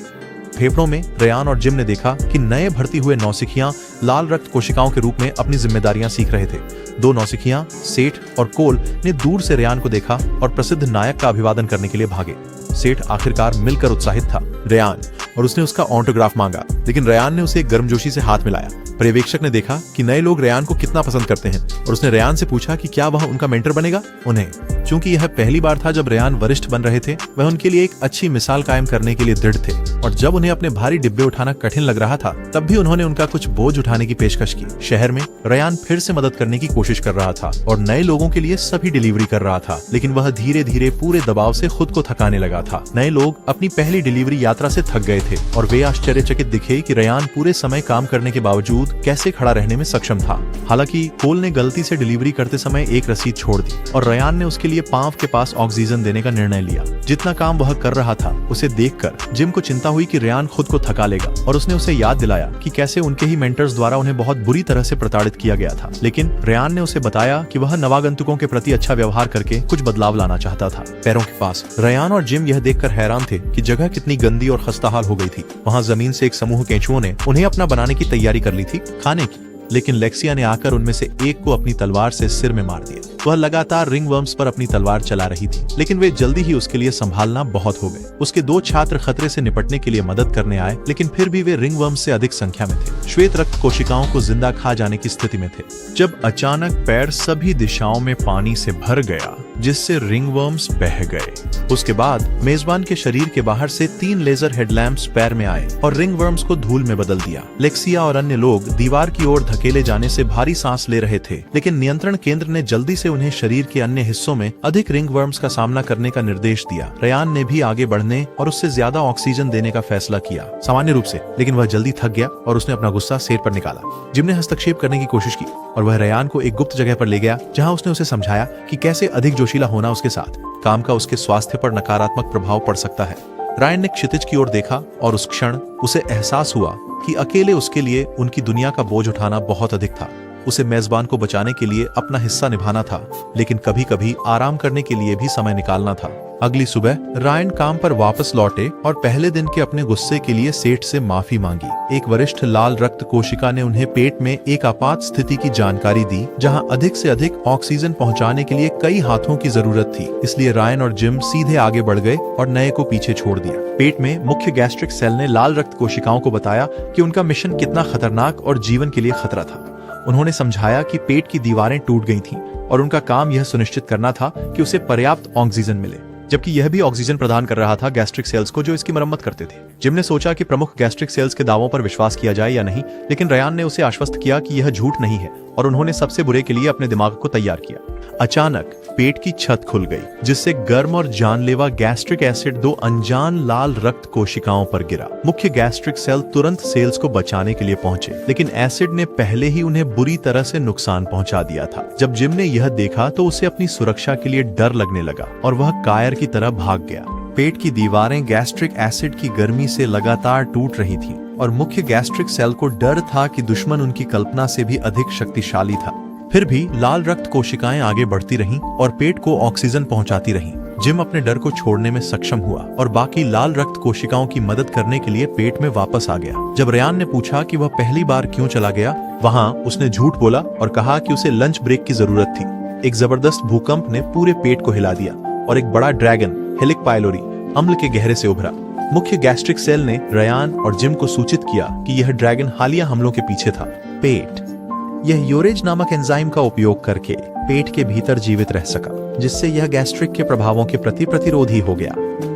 फेफड़ों में रयान और जिम ने देखा कि नए भर्ती हुए नौसिखियां लाल रक्त कोशिकाओं के रूप में अपनी जिम्मेदारियां सीख रहे थे। दो नौसिखियां सेठ और कोल ने दूर से रयान को देखा और प्रसिद्ध नायक का अभिवादन करने के लिए भागे। सेठ आखिरकार मिलकर उत्साहित था रयान और उसने उसका ऑटोग्राफ मांगा, लेकिन रयान ने उसे गर्मजोशी से हाथ मिलाया। पर्यवेक्षक ने देखा कि नए लोग रयान को कितना पसंद करते हैं और उसने रयान से पूछा कि क्या वह उनका मेंटर बनेगा। उन्हें चूंकि यह पहली बार था जब रयान वरिष्ठ बन रहे थे, वह उनके लिए एक अच्छी मिसाल कायम करने के लिए दृढ़ थे और जब उन्हें अपने भारी डिब्बे उठाना कठिन लग रहा था तब भी उन्होंने उनका कुछ बोझ उठाने की पेशकश की। शहर में रयान फिर से मदद करने की कोशिश कर रहा था और नए लोगों के लिए सभी डिलीवरी कर रहा था, लेकिन वह धीरे धीरे पूरे दबाव से खुद को थकाने लगा था। नए लोग अपनी पहली डिलीवरी यात्रा से थक गए थे और वे आश्चर्यचकित दिखे कि रयान पूरे समय काम करने के बावजूद कैसे खड़ा रहने में सक्षम था। हालांकि कोल ने गलती से डिलीवरी करते समय एक रसीद छोड़ दी और रयान ने उसके लिए पांव के पास ऑक्सीजन देने का निर्णय लिया। जितना काम वह कर रहा था उसे देखकर जिम को चिंता हुई कि रयान खुद को थका लेगा और उसने उसे याद दिलाया कि कैसे उनके ही मेंटर्स द्वारा उन्हें बहुत बुरी तरह से प्रताड़ित किया गया था। लेकिन रयान ने उसे बताया कि वह नवागंतुकों के प्रति अच्छा व्यवहार करके कुछ बदलाव लाना चाहता था। पैरों के पास रयान और जिम यह देखकर हैरान थे कि जगह कितनी गंदी और खस्ताहाल हो गई थी। वहाँ जमीन से एक समूह केंचुओं ने उन्हें अपना बनाने की तैयारी कर ली थी, खाने की, लेकिन लेक्सिया ने आकर उनमें से एक को अपनी तलवार से सिर में मार दिया। वह लगातार रिंगवर्म्स पर अपनी तलवार चला रही थी, लेकिन वे जल्दी ही उसके लिए संभालना बहुत हो गए। उसके दो छात्र खतरे से निपटने के लिए मदद करने आए, लेकिन फिर भी वे रिंगवर्म्स से अधिक संख्या में थे। श्वेत रक्त कोशिकाओं को जिंदा खा जाने की स्थिति में थे। जब अचानक पैर सभी दिशाओं में पानी से भर गया जिससे रिंगवर्म्स बह गए। उसके बाद मेजबान के शरीर के बाहर से 3 लेजर हेडलैम्प्स पैर में आए और रिंगवर्म्स को धूल में बदल दिया। लेक्सिया और अन्य लोग दीवार की ओर धकेले जाने से भारी सांस ले रहे थे, लेकिन नियंत्रण केंद्र ने जल्दी से उन्हें शरीर के अन्य हिस्सों में अधिक रिंगवर्म्स का सामना करने का निर्देश दिया। रयान ने भी आगे बढ़ने और उससे ज्यादा ऑक्सीजन देने का फैसला किया, सामान्य रूप से, लेकिन वह जल्दी थक गया और उसने अपना गुस्सा सेट पर निकाला। जिम ने हस्तक्षेप करने की कोशिश की और वह रयान को एक गुप्त जगह पर ले गया, जहां उसने उसे समझाया कि कैसे अधिक जोशीला होना उसके साथ काम का उसके स्वास्थ्य पर नकारात्मक प्रभाव पड़ सकता है। रायन ने क्षितिज की ओर देखा और उस क्षण उसे एहसास हुआ कि अकेले उसके लिए उनकी दुनिया का बोझ उठाना बहुत अधिक था। उसे मेजबान को बचाने के लिए अपना हिस्सा निभाना था, लेकिन कभी कभी आराम करने के लिए भी समय निकालना था। अगली सुबह रायन काम पर वापस लौटे और पहले दिन के अपने गुस्से के लिए सेठ से माफी मांगी। एक वरिष्ठ लाल रक्त कोशिका ने उन्हें पेट में एक आपात स्थिति की जानकारी दी, जहां अधिक से अधिक ऑक्सीजन पहुंचाने के लिए कई हाथों की जरूरत थी। इसलिए रायन और जिम सीधे आगे बढ़ गए और नए को पीछे छोड़ दिया। पेट में मुख्य गैस्ट्रिक सेल ने लाल रक्त कोशिकाओं को बताया कि उनका मिशन कितना खतरनाक और जीवन के लिए खतरा था। उन्होंने समझाया कि पेट की दीवारें टूट गई थीं और उनका काम यह सुनिश्चित करना था कि उसे पर्याप्त ऑक्सीजन मिले, जबकि यह भी ऑक्सीजन प्रदान कर रहा था गैस्ट्रिक सेल्स को जो इसकी मरम्मत करते थे। जिम ने सोचा कि प्रमुख गैस्ट्रिक सेल्स के दावों पर विश्वास किया जाए या नहीं, लेकिन रयान ने उसे आश्वस्त किया कि यह झूठ नहीं है और उन्होंने सबसे बुरे के लिए अपने दिमाग को तैयार किया। अचानक पेट की छत खुल गई, जिससे गर्म और जानलेवा गैस्ट्रिक एसिड 2 अनजान लाल रक्त कोशिकाओं पर गिरा। मुख्य गैस्ट्रिक सेल तुरंत सेल्स को बचाने के लिए पहुंचे, लेकिन एसिड ने पहले ही उन्हें बुरी तरह से नुकसान पहुंचा दिया था। जब जिम ने यह देखा तो उसे अपनी सुरक्षा के लिए डर लगने लगा और वह कायर की तरह भाग गया। पेट की दीवारें गैस्ट्रिक एसिड की गर्मी से लगातार टूट रही थीं और मुख्य गैस्ट्रिक सेल को डर था कि दुश्मन उनकी कल्पना से भी अधिक शक्तिशाली था। फिर भी लाल रक्त कोशिकाएं आगे बढ़ती रहीं और पेट को ऑक्सीजन पहुंचाती रहीं। जिम अपने डर को छोड़ने में सक्षम हुआ और बाकी लाल रक्त कोशिकाओं की मदद करने के लिए पेट में वापस आ गया। जब रयान ने पूछा कि वह पहली बार क्यों चला गया, वहां उसने झूठ बोला और कहा कि उसे लंच ब्रेक की जरूरत थी। एक जबरदस्त भूकंप ने पूरे पेट को हिला दिया और एक बड़ा ड्रैगन हेलिक पाइलोरी अम्ल के गहरे से उभरा। मुख्य गैस्ट्रिक सेल ने रयान और जिम को सूचित किया कि यह ड्रैगन हालिया हमलों के पीछे था। पेट यह यूरेज नामक एंजाइम का उपयोग करके पेट के भीतर जीवित रह सका, जिससे यह गैस्ट्रिक के प्रभावों के प्रति प्रतिरोधी हो गया।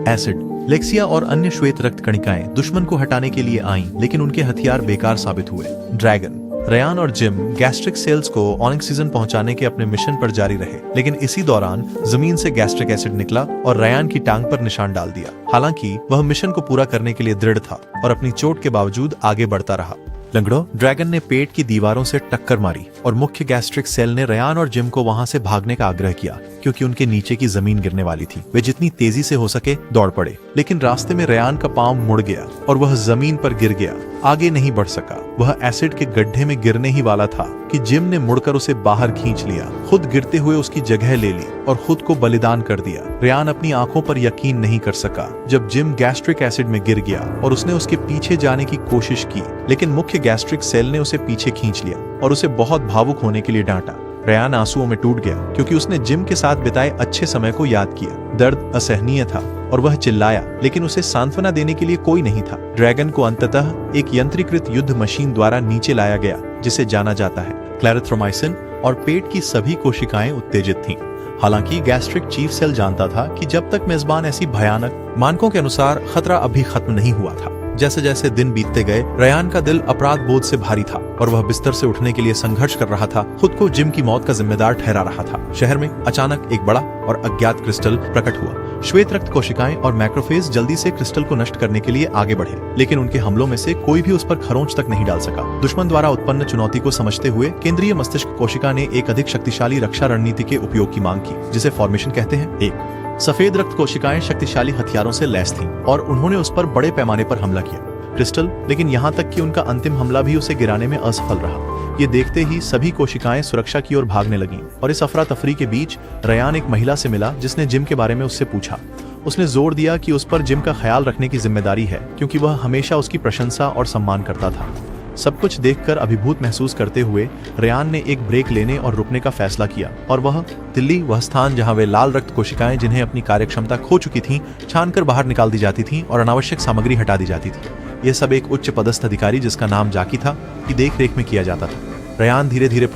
एसिड, लेक्सिया और अन्य श्वेत रक्त कणिकाएं दुश्मन को हटाने के लिए आईं, लेकिन उनके हथियार बेकार साबित हुए। ड्रैगन, रयान और जिम गैस्ट्रिक सेल्स को ऑक्सीजन पहुंचाने के अपने मिशन पर जारी रहे, लेकिन इसी दौरान जमीन से गैस्ट्रिक एसिड निकला और रयान की टांग पर निशान डाल दिया। हालांकि वह मिशन को पूरा करने के लिए दृढ़ था और अपनी चोट के बावजूद आगे बढ़ता रहा। लंगड़ो, ड्रैगन ने पेट की दीवारों से टक्कर मारी और मुख्य गैस्ट्रिक सेल ने रयान और जिम को वहां से भागने का आग्रह किया, क्योंकि उनके नीचे की जमीन गिरने वाली थी। वे जितनी तेजी से हो सके दौड़ पड़े, लेकिन रास्ते में रयान का पांव मुड़ गया और वह जमीन पर गिर गया, आगे नहीं बढ़ सका। वह एसिड के गड्ढे में गिरने ही वाला था कि जिम ने मुड़कर उसे बाहर खींच लिया, खुद गिरते हुए उसकी जगह ले ली और खुद को बलिदान कर दिया। रयान अपनी आंखों पर यकीन नहीं कर सका जब जिम गैस्ट्रिक एसिड में गिर गया और उसने उसके पीछे जाने की कोशिश की, लेकिन मुख्य गैस्ट्रिक सेल ने उसे पीछे खींच लिया और उसे बहुत भावुक होने के लिए डांटा। रयान आंसुओं में टूट गया क्योंकि उसने जिम के साथ बिताए अच्छे समय को याद किया। दर्द असहनीय था और वह चिल्लाया, लेकिन उसे सांत्वना देने के लिए कोई नहीं था। ड्रैगन को अंततः एक यंत्रीकृत युद्ध मशीन द्वारा नीचे लाया गया, जिसे जाना जाता है क्लैरिथ्रोमाइसिन, और पेट की सभी कोशिकाएं उत्तेजित थीं। हालांकि गैस्ट्रिक चीफ सेल जानता था कि जब तक मेजबान ऐसी भयानक मानकों के अनुसार खतरा अभी खत्म नहीं हुआ था। जैसे जैसे दिन बीतते गए, रयान का दिल अपराध बोध से भारी था और वह बिस्तर से उठने के लिए संघर्ष कर रहा था, खुद को जिम की मौत का जिम्मेदार ठहरा रहा था। शहर में अचानक एक बड़ा और अज्ञात क्रिस्टल प्रकट हुआ। श्वेत रक्त कोशिकाएं और मैक्रोफेज जल्दी से क्रिस्टल को नष्ट करने के लिए आगे बढ़े, लेकिन उनके हमलों में से कोई भी उस पर खरोंच तक नहीं डाल सका। दुश्मन द्वारा उत्पन्न चुनौती को समझते हुए केंद्रीय मस्तिष्क कोशिका ने एक अधिक शक्तिशाली रक्षा रणनीति के उपयोग की मांग की, जिसे फॉर्मेशन कहते हैं। एक सफेद रक्त कोशिकाएं शक्तिशाली हथियारों से लैस थीं और उन्होंने उस पर बड़े पैमाने पर हमला किया। क्रिस्टल, लेकिन यहाँ तक कि उनका अंतिम हमला भी उसे गिराने में असफल रहा। ये देखते ही सभी कोशिकाएं सुरक्षा की ओर भागने लगीं और इस अफरा तफरी के बीच रयान एक महिला से मिला जिसने जिम के बारे में उससे पूछा। उसने जोर दिया कि उस पर जिम का ख्याल रखने की जिम्मेदारी है, क्योंकि वह हमेशा उसकी प्रशंसा और सम्मान करता था। सब कुछ देखकर अभिभूत महसूस करते हुए रयान ने एक ब्रेक लेने और रुकने का फैसला किया और वह दिल्ली, वह स्थान जहां वे लाल रक्त कोशिकाएं जिन्हें अपनी कार्यक्षमता खो चुकी थीं, छानकर बाहर निकाल दी जाती थीं और अनावश्यक सामग्री हटा दी जाती थी। यह सब एक उच्च पदस्थ अधिकारी जिसका नाम जाकी था की देख रेख में किया जाता था। रयान धीरे धीरे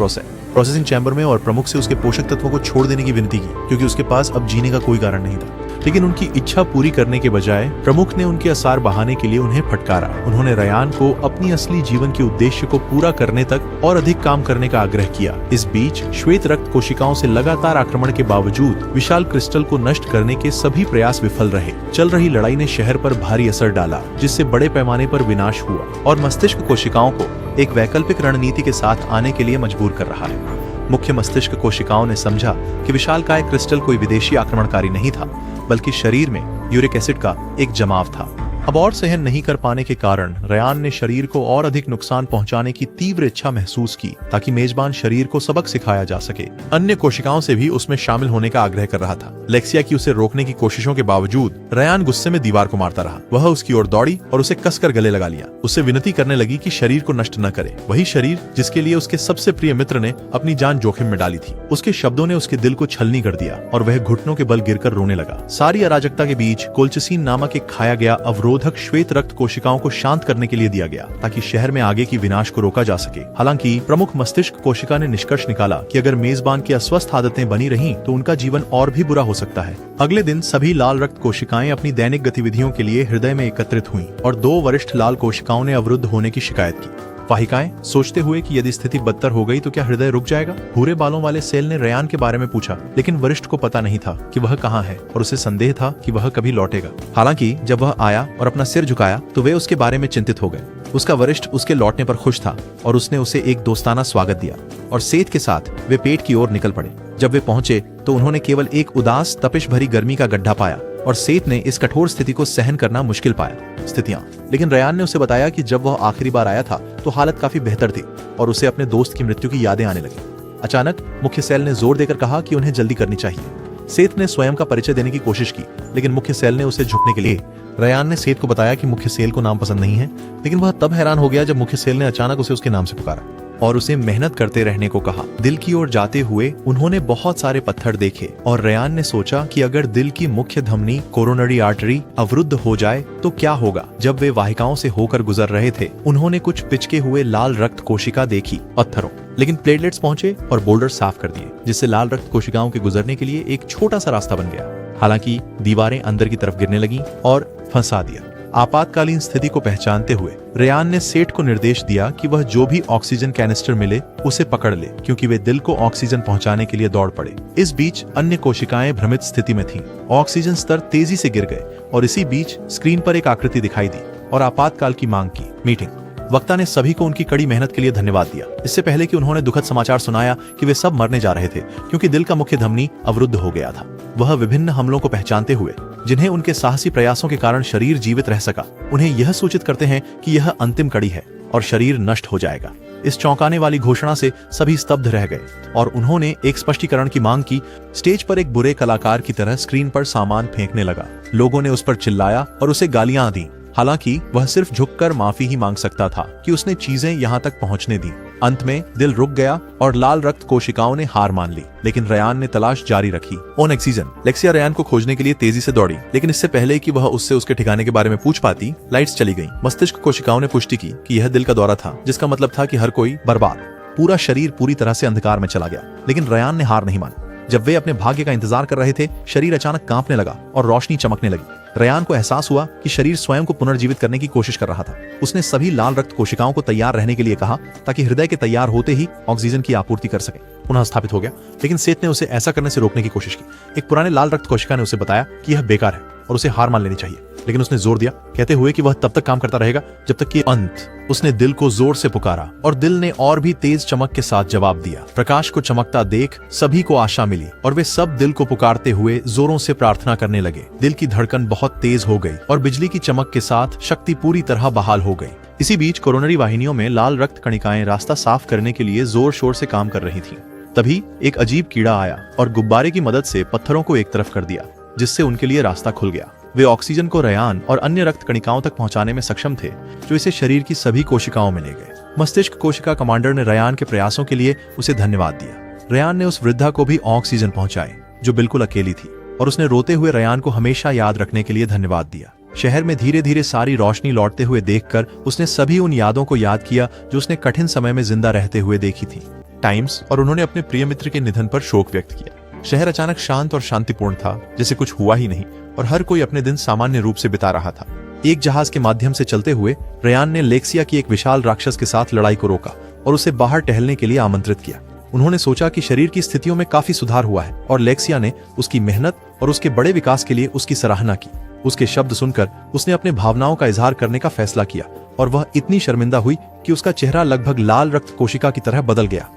प्रोसेसिंग चैम्बर में और प्रमुख से उसके पोषक तत्वों को छोड़ देने की विनती की, क्योंकि उसके पास अब जीने का कोई कारण नहीं था। लेकिन उनकी इच्छा पूरी करने के बजाय प्रमुख ने उनके आसार बहाने के लिए उन्हें फटकारा। उन्होंने रयान को अपनी असली जीवन के उद्देश्य को पूरा करने तक और अधिक काम करने का आग्रह किया। इस बीच श्वेत रक्त कोशिकाओं से लगातार आक्रमण के बावजूद विशाल क्रिस्टल को नष्ट करने के सभी प्रयास विफल रहे। चल रही लड़ाई ने शहर पर भारी असर डाला, जिससे बड़े पैमाने पर विनाश हुआ और मस्तिष्क कोशिकाओं को एक वैकल्पिक रणनीति के साथ आने के लिए मजबूर कर रहा है। मुख्य मस्तिष्क कोशिकाओं ने समझा कि विशालकाय क्रिस्टल कोई विदेशी आक्रमणकारी नहीं था, बल्कि शरीर में यूरिक एसिड का एक जमाव था। अब और सहन नहीं कर पाने के कारण रयान ने शरीर को और अधिक नुकसान पहुंचाने की तीव्र इच्छा महसूस की, ताकि मेजबान शरीर को सबक सिखाया जा सके। अन्य कोशिकाओं से भी उसमें शामिल होने का आग्रह कर रहा था। लेक्सिया की उसे रोकने की कोशिशों के बावजूद रयान गुस्से में दीवार को मारता रहा। वह उसकी ओर दौड़ी और उसे कसकर गले लगा लिया। उससे विनती करने लगी कि शरीर को नष्ट न करे, वही शरीर जिसके लिए उसके सबसे प्रिय मित्र ने अपनी जान जोखिम में डाली थी। उसके शब्दों ने उसके दिल को छलनी कर दिया और वह घुटनों के बल गिरकर रोने लगा। सारी अराजकता के बीच कोल्चिसिन नामक एक खाया गया अवरोधक श्वेत रक्त कोशिकाओं को शांत करने के लिए दिया गया, ताकि शहर में आगे की विनाश को रोका जा सके। हालांकि प्रमुख मस्तिष्क कोशिका ने निष्कर्ष निकाला कि अगर मेजबान की अस्वस्थ आदतें बनी रहीं, तो उनका जीवन और भी बुरा हो सकता है। अगले दिन सभी लाल रक्त कोशिकाएं अपनी दैनिक गतिविधियों के लिए हृदय में एकत्रित हुईं और 2 वरिष्ठ लाल कोशिकाओं ने अवरुद्ध होने की शिकायत की। वाहिकाएं सोचते हुए कि यदि स्थिति बदतर हो गई तो क्या हृदय रुक जाएगा। भूरे बालों वाले सेल ने रयान के बारे में पूछा, लेकिन वरिष्ठ को पता नहीं था कि वह कहाँ है और उसे संदेह था कि वह कभी लौटेगा। हालांकि जब वह आया और अपना सिर झुकाया तो वे उसके बारे में चिंतित हो गए। उसका वरिष्ठ उसके लौटने पर खुश था और उसने उसे एक दोस्ताना स्वागत दिया और सेठ के साथ वे पेट की ओर निकल पड़े। जब वे पहुंचे तो उन्होंने केवल एक उदास तपिश भरी गर्मी का गड्ढा पाया और सेठ ने इस कठोर स्थिति को सहन करना मुश्किल पाया। लेकिन रयान ने उसे बताया कि जब वह आखिरी बार आया था तो हालत काफी बेहतर थी और उसे अपने दोस्त की मृत्यु की यादें आने लगी। अचानक मुख्य सेल ने जोर देकर कहा कि उन्हें जल्दी करनी चाहिए। सेठ ने स्वयं का परिचय देने की कोशिश की, लेकिन मुख्य सेल ने उसे झुकने के लिए। रयान ने सेठ को बताया कि मुख्य सेल को नाम पसंद नहीं है, लेकिन वह तब हैरान हो गया जब मुख्य सेल ने अचानक उसे उसके नाम से पुकारा और उसे मेहनत करते रहने को कहा। दिल की ओर जाते हुए उन्होंने बहुत सारे पत्थर देखे और रयान ने सोचा कि अगर दिल की मुख्य धमनी कोरोनरी आर्टरी अवरुद्ध हो जाए तो क्या होगा। जब वे वाहिकाओं से होकर गुजर रहे थे, उन्होंने कुछ पिचके हुए लाल रक्त कोशिका देखी पत्थरों, लेकिन प्लेटलेट्स पहुंचे और बोल्डर साफ कर दिए, जिससे लाल रक्त कोशिकाओं के गुजरने के लिए एक छोटा सा रास्ता बन गया। हालांकि दीवारें अंदर की तरफ गिरने लगीं और फंसा दिया। आपातकालीन स्थिति को पहचानते हुए रयान ने सेठ को निर्देश दिया कि वह जो भी ऑक्सीजन कैनिस्टर मिले उसे पकड़ ले, क्योंकि वे दिल को ऑक्सीजन पहुंचाने के लिए दौड़ पड़े। इस बीच अन्य कोशिकाएं भ्रमित स्थिति में थीं। ऑक्सीजन स्तर तेजी से गिर गए और इसी बीच स्क्रीन पर एक आकृति दिखाई दी और आपातकाल की मांग की। मीटिंग। वक्ता ने सभी को उनकी कड़ी मेहनत के लिए धन्यवाद दिया, इससे पहले कि उन्होंने दुखद समाचार सुनाया कि वे सब मरने जा रहे थे, क्योंकि दिल का मुख्य धमनी अवरुद्ध हो गया था। वह विभिन्न हमलों को पहचानते हुए, जिन्हें उनके साहसी प्रयासों के कारण शरीर जीवित रह सका, उन्हें यह सूचित करते हैं कि यह अंतिम कड़ी है और शरीर नष्ट हो जाएगा। इस चौंकाने वाली घोषणा से सभी स्तब्ध रह गए और उन्होंने एक स्पष्टीकरण की मांग की। स्टेज पर एक बुरे कलाकार की तरह स्क्रीन पर सामान फेंकने लगा। लोगों ने उस पर चिल्लाया और उसे गालियां दी। हालांकि वह सिर्फ झुककर माफी ही मांग सकता था कि उसने चीजें यहाँ तक पहुँचने दी। अंत में दिल रुक गया और लाल रक्त कोशिकाओं ने हार मान ली, लेकिन रयान ने तलाश जारी रखी। On oxygen. लेक्सिया रयान को खोजने के लिए तेजी से दौड़ी, लेकिन इससे पहले कि वह उससे उसके ठिकाने के बारे में पूछ पाती, लाइट्स चली गईं। मस्तिष्क कोशिकाओं ने पुष्टि की कि यह दिल का दौरा था, जिसका मतलब था कि हर कोई बर्बाद। पूरा शरीर पूरी तरह से अंधकार में चला गया, लेकिन रयान ने हार नहीं मानी। जब वे अपने भाग्य का इंतजार कर रहे थे, शरीर अचानक कांपने लगा और रोशनी चमकने लगी। रयान को एहसास हुआ कि शरीर स्वयं को पुनर्जीवित करने की कोशिश कर रहा था। उसने सभी लाल रक्त कोशिकाओं को तैयार रहने के लिए कहा, ताकि हृदय के तैयार होते ही ऑक्सीजन की आपूर्ति कर सके। पुनः स्थापित हो गया, लेकिन सेठ ने उसे ऐसा करने से रोकने की कोशिश की। एक पुराने लाल रक्त कोशिका ने उसे बताया कि यह बेकार है और उसे हार मान लेनी चाहिए, लेकिन उसने जोर दिया, कहते हुए कि वह तब तक काम करता रहेगा जब तक कि अंत। उसने दिल को जोर से पुकारा और दिल ने और भी तेज चमक के साथ जवाब दिया। प्रकाश को चमकता देख सभी को आशा मिली और वे सब दिल को पुकारते हुए जोरों से प्रार्थना करने लगे। दिल की धड़कन बहुत तेज हो गई और बिजली की चमक के साथ शक्ति पूरी तरह बहाल हो गई। इसी बीच कोरोनरी वाहिनियों में लाल रक्त कणिकाएं रास्ता साफ करने के लिए जोर शोर से काम कर रही थीं। तभी एक अजीब कीड़ा आया और गुब्बारे की मदद से पत्थरों को एक तरफ कर दिया, जिससे उनके लिए रास्ता खुल गया। वे ऑक्सीजन को रयान और अन्य रक्त कणिकाओं तक पहुंचाने में सक्षम थे, जो इसे शरीर की सभी कोशिकाओं में ले गए। मस्तिष्क कोशिका कमांडर ने रयान के प्रयासों के लिए उसे धन्यवाद दिया। रयान ने उस वृद्धा को भी ऑक्सीजन पहुंचाई, जो बिल्कुल अकेली थी, और उसने रोते हुए रयान को हमेशा याद रखने के लिए धन्यवाद दिया। शहर में धीरे धीरे सारी रोशनी लौटते हुए देखकर उसने सभी उन यादों को याद किया जो उसने कठिन समय में जिंदा रहते हुए देखी थी। टाइम्स और उन्होंने अपने प्रिय मित्र के निधन पर शोक व्यक्त किया। शहर अचानक शांत और शांतिपूर्ण था, जैसे कुछ हुआ ही नहीं, और हर कोई अपने दिन सामान्य रूप से बिता रहा था। एक जहाज के माध्यम से चलते हुए रेयान ने लेक्सिया की एक विशाल राक्षस के साथ लड़ाई को रोका और उसे बाहर टहलने के लिए आमंत्रित किया। उन्होंने सोचा कि शरीर की स्थितियों में काफी सुधार हुआ है और लेक्सिया ने उसकी मेहनत और उसके बड़े विकास के लिए उसकी सराहना की। उसके शब्द सुनकर उसने अपने भावनाओं का इजहार करने का फैसला किया और वह इतनी शर्मिंदा हुई कि उसका चेहरा लगभग लाल रक्त कोशिका की तरह बदल गया।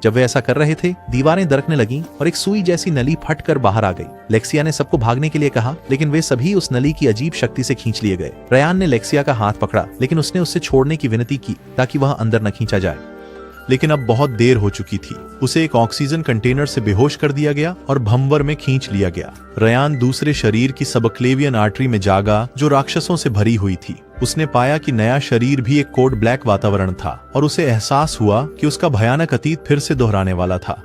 जब वे ऐसा कर रहे थे, दीवारें दरकने लगीं और एक सुई जैसी नली फटकर बाहर आ गई। लेक्सिया ने सबको भागने के लिए कहा, लेकिन वे सभी उस नली की अजीब शक्ति से खींच लिए गए। रेयान ने लेक्सिया का हाथ पकड़ा, लेकिन उसने उससे छोड़ने की विनती की ताकि वह अंदर न खींचा जाए। लेकिन अब बहुत देर हो चुकी थी। उसे एक ऑक्सीजन कंटेनर से बेहोश कर दिया गया और भंवर में खींच लिया गया। रेयान दूसरे शरीर की सबक्लेवियन आर्टरी में जागा, जो राक्षसों से भरी हुई थी। उसने पाया कि नया शरीर भी एक कोड ब्लैक वातावरण था और उसे एहसास हुआ कि उसका भयानक अतीत फिर से दोहराने वाला था।